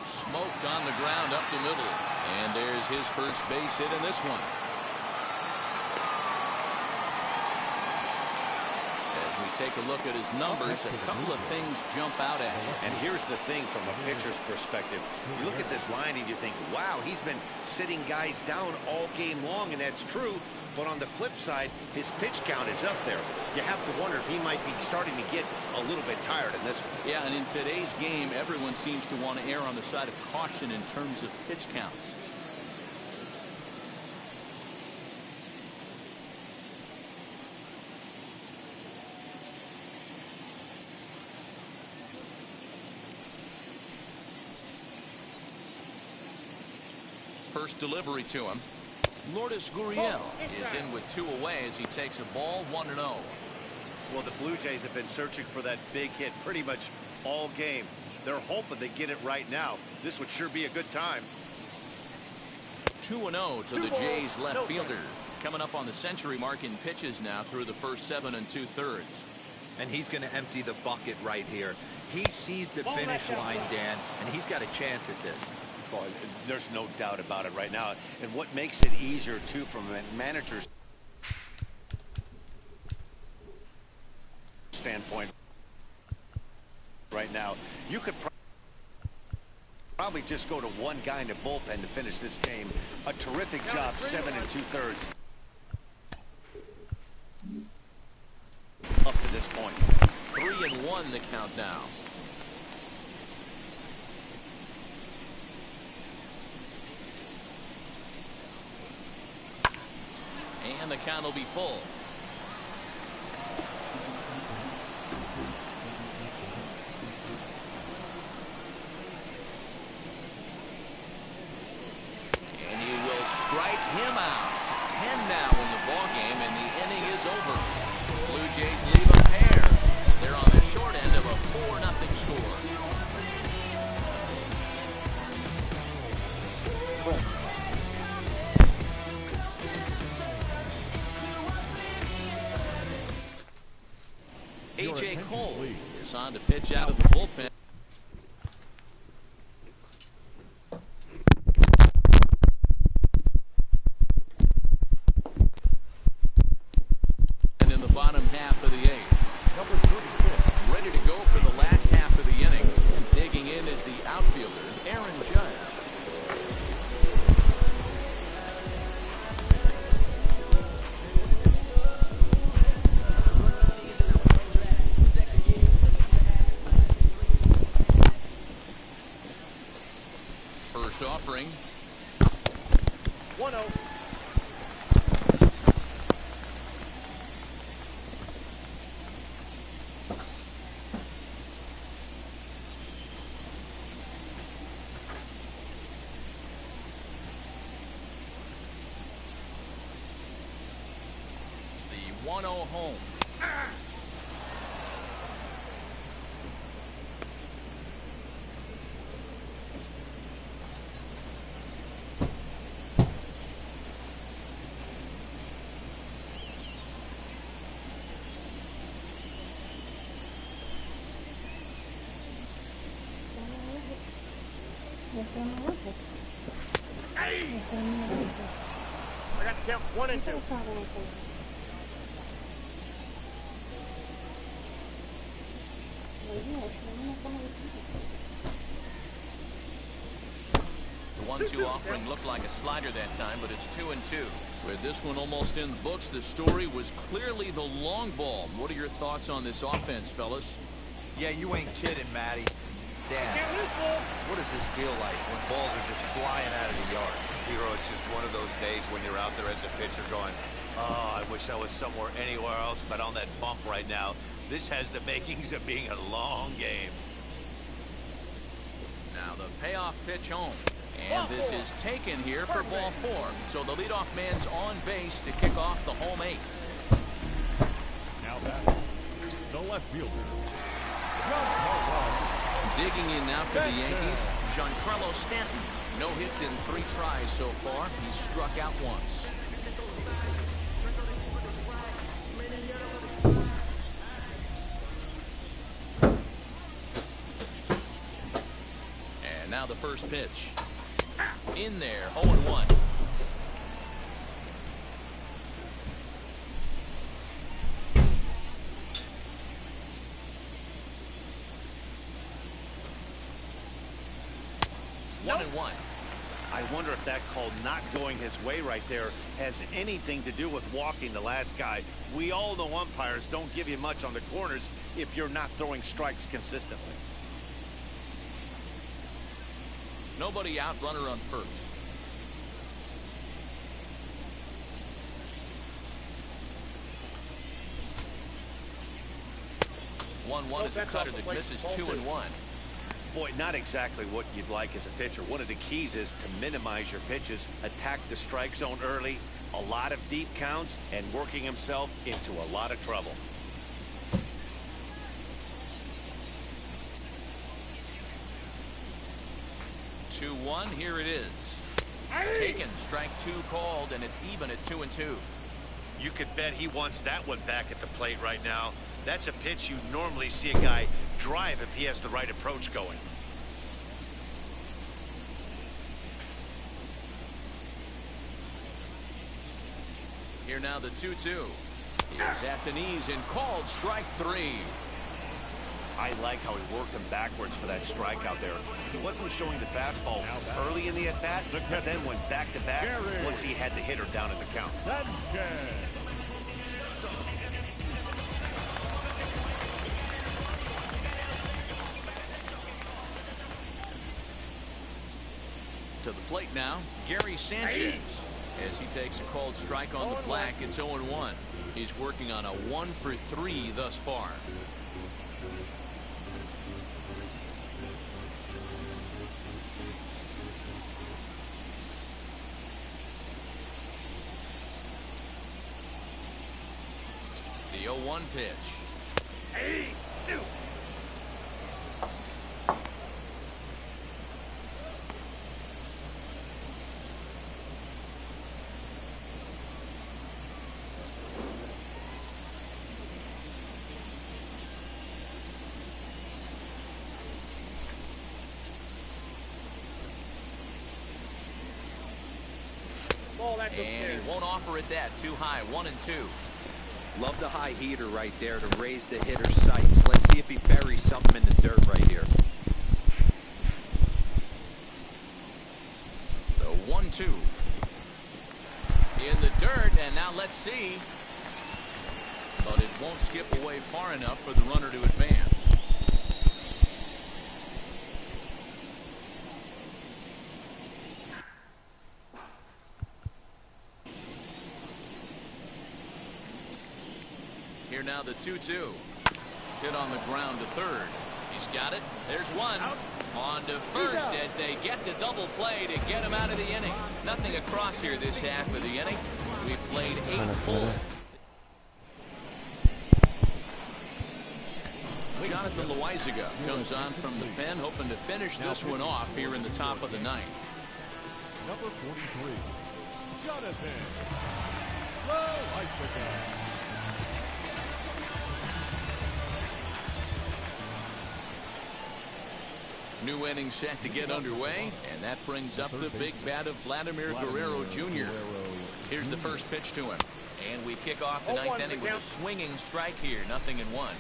Smoked on the ground up the middle. And there's his first base hit in this one. Take a look at his numbers, a couple of things jump out at you. And here's the thing from a pitcher's perspective. You look at this line and you think, wow, he's been sitting guys down all game long, and that's true. But on the flip side, his pitch count is up there. You have to wonder if he might be starting to get a little bit tired in this one. Yeah, and in today's game, everyone seems to want to err on the side of caution in terms of pitch counts. First delivery to him. Lourdes Gurriel is in with 2 away as he takes a ball 1-0. Well, the Blue Jays have been searching for that big hit pretty much all game. They're hoping they get it right now. This would sure be a good time. 2-0 to the Jays left fielder. Coming up on the century mark in pitches now through the first 7 2/3. And he's going to empty the bucket right here. He sees the finish line, Dan, and he's got a chance at this. Well, there's no doubt about it right now. And what makes it easier, too, from a manager's standpoint right now, you could probably just go to one guy in the bullpen to finish this game. A terrific job, 7 2/3. Up to this point. 3-1 the count now. And the count will be full. And he will strike him out. 10 now in the ball game, and the inning is over. The Blue Jays leave a pair. They're on the short end of a 4-0 score. A.J. Cole is on to pitch out of the bullpen. And in the bottom half of the 8th. Ready to go for the last half of the inning. And digging in is the outfielder, Aaron Judge. Offering 1-0. The 1-0 home. Hey! I got to count 1 and 2. The 1-2 offering looked like a slider that time, but it's 2 and 2. With this one almost in the books, the story was clearly the long ball. What are your thoughts on this offense, fellas? Yeah, you ain't kidding, Matty. Damn, what does this feel like when balls are just flying out of the yard? Hero, it's just one of those days when you're out there as a pitcher going, oh, I wish I was somewhere anywhere else but on that bump right now. This has the makings of being a long game. Now the payoff pitch home. And this is taken here for ball 4. So the leadoff man's on base to kick off the home 8th. Now that the left fielder. Digging in now for the Yankees, Giancarlo Stanton. No hits in 3 tries so far. He's struck out once. And now the first pitch. In there, 0-1. Nope. 1-1. I wonder if that call not going his way right there has anything to do with walking the last guy. We all know umpires don't give you much on the corners if you're not throwing strikes consistently. Nobody out, runner on first. One is a cutter that misses 2-1. Boy, not exactly what you'd like as a pitcher. One of the keys is to minimize your pitches, attack the strike zone early, a lot of deep counts, and working himself into a lot of trouble. One, here it is. Taken, strike 2 called, and it's even at 2-2. You could bet he wants that one back at the plate right now. That's a pitch you normally see a guy drive if he has the right approach going. Here now the 2-2. He's at the knees and called strike 3. I like how he worked him backwards for that strike out there. He wasn't showing the fastball early in the at-bat, but then went back-to-back once he had the hitter down in the count. To the plate now, Gary Sanchez. As he takes a called strike on the black, it's 0-1. He's working on a 1-for-3 thus far. The 0-1 pitch. And he won't offer it that. Too high. 1-2. Love the high heater right there to raise the hitter's sights. Let's see if he buries something in the dirt right here. So 1-2. In the dirt, and now let's see. But it won't skip away far enough for the runner to advance. Here now the 2-2. Hit on the ground to third. He's got it. There's one. On to first as they get the double play to get him out of the inning. Nothing across here this half of the inning. We've played 8 full. Jonathan Loizaga comes on from the pen, hoping to finish this one off here in the top of the 9th. Number 43, Jonathan Loizaga. New inning set to get underway, and that brings up the big bat of Vladimir Guerrero Jr. Here's the first pitch to him. And we kick off the ninth inning with a swinging strike here, 0-1.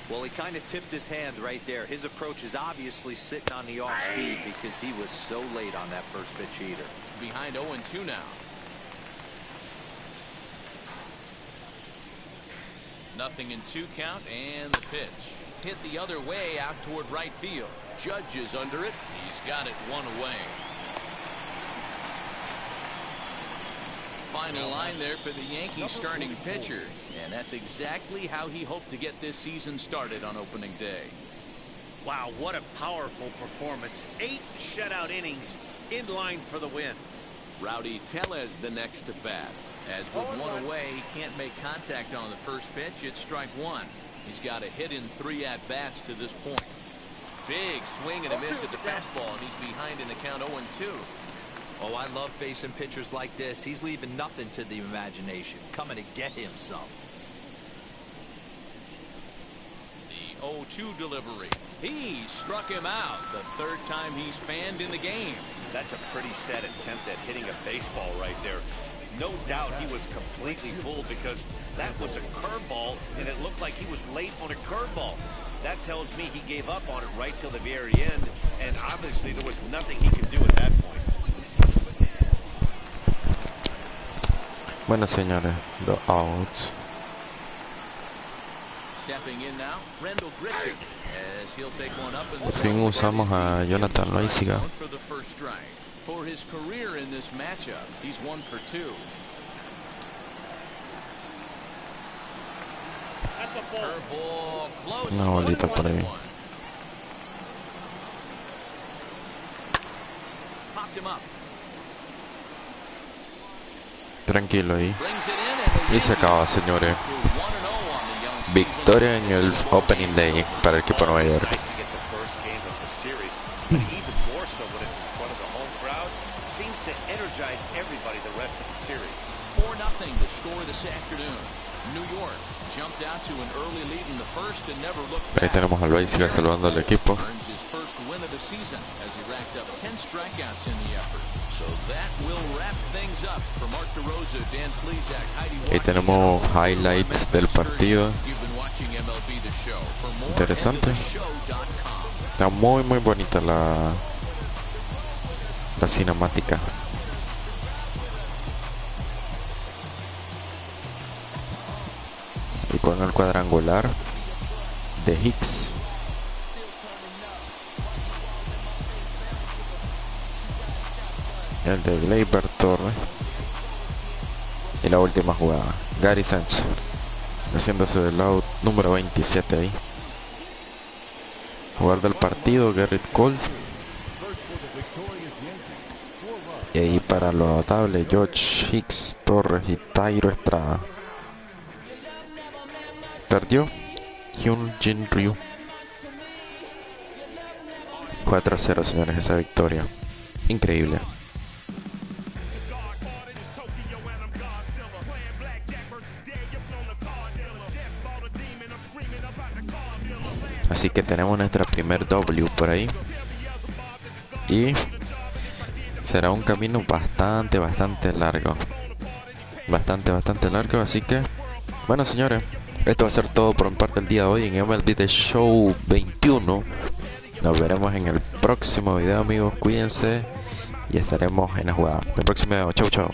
Well, he kind of tipped his hand right there. His approach is obviously sitting on the off speed because he was so late on that first pitch either. Behind 0-2 now. 0-2 count, and the pitch. Hit the other way out toward right field. Judge is under it. He's got it one away. Final line there for the Yankees starting pitcher. And that's exactly how he hoped to get this season started on opening day. Wow, what a powerful performance. 8 shutout innings in line for the win. Rowdy Tellez the next to bat. As with one away, he can't make contact on the first pitch. It's strike one. He's got a hit in 3 at-bats to this point. Big swing and a miss at the fastball, and he's behind in the count 0-2. Oh, I love facing pitchers like this. He's leaving nothing to the imagination. Coming to get him some. The 0-2 delivery. He struck him out. The 3rd time he's fanned in the game. That's a pretty sad attempt at hitting a baseball right there. No doubt he was completely fooled because that was a curveball and it looked like he was late on a curveball. That tells me he gave up on it right till the very end, and obviously there was nothing he could do at that point. Bueno, señores, 2 outs. Stepping in now, Rendell Grichuk, as he'll take one up in the Por fin usamos a Jonathan Loaiziga. for the first strike. For his career in this matchup, he's 1 for 2. Una bolita por ahí. Tranquilo ahí. Y se acaba, señores. Victoria en el Opening Day para el equipo de Nueva York. Ahí tenemos al Loaiziga saludando al equipo. Ahí tenemos highlights del partido. Interesante. Está muy bonita la cinemática. Y con el cuadrangular de Hicks. El de Gleyber Torres. Y la última jugada, Gary Sánchez haciéndose del out número 27 ahí. Jugador del partido, Garrett Cole. Y ahí para lo notable, George Hicks Torres y Tairo Estrada. Perdió Hyun Jin Ryu. 4-0, señores, esa victoria. Increíble. Así que tenemos nuestra primer W por ahí. Y será un camino bastante largo. Bastante largo. Así que, bueno, señores, esto va a ser todo por mi parte el día de hoy en MLB The Show 21. Nos veremos en el próximo video, amigos. Cuídense y estaremos en la jugada. El próximo video. Chau.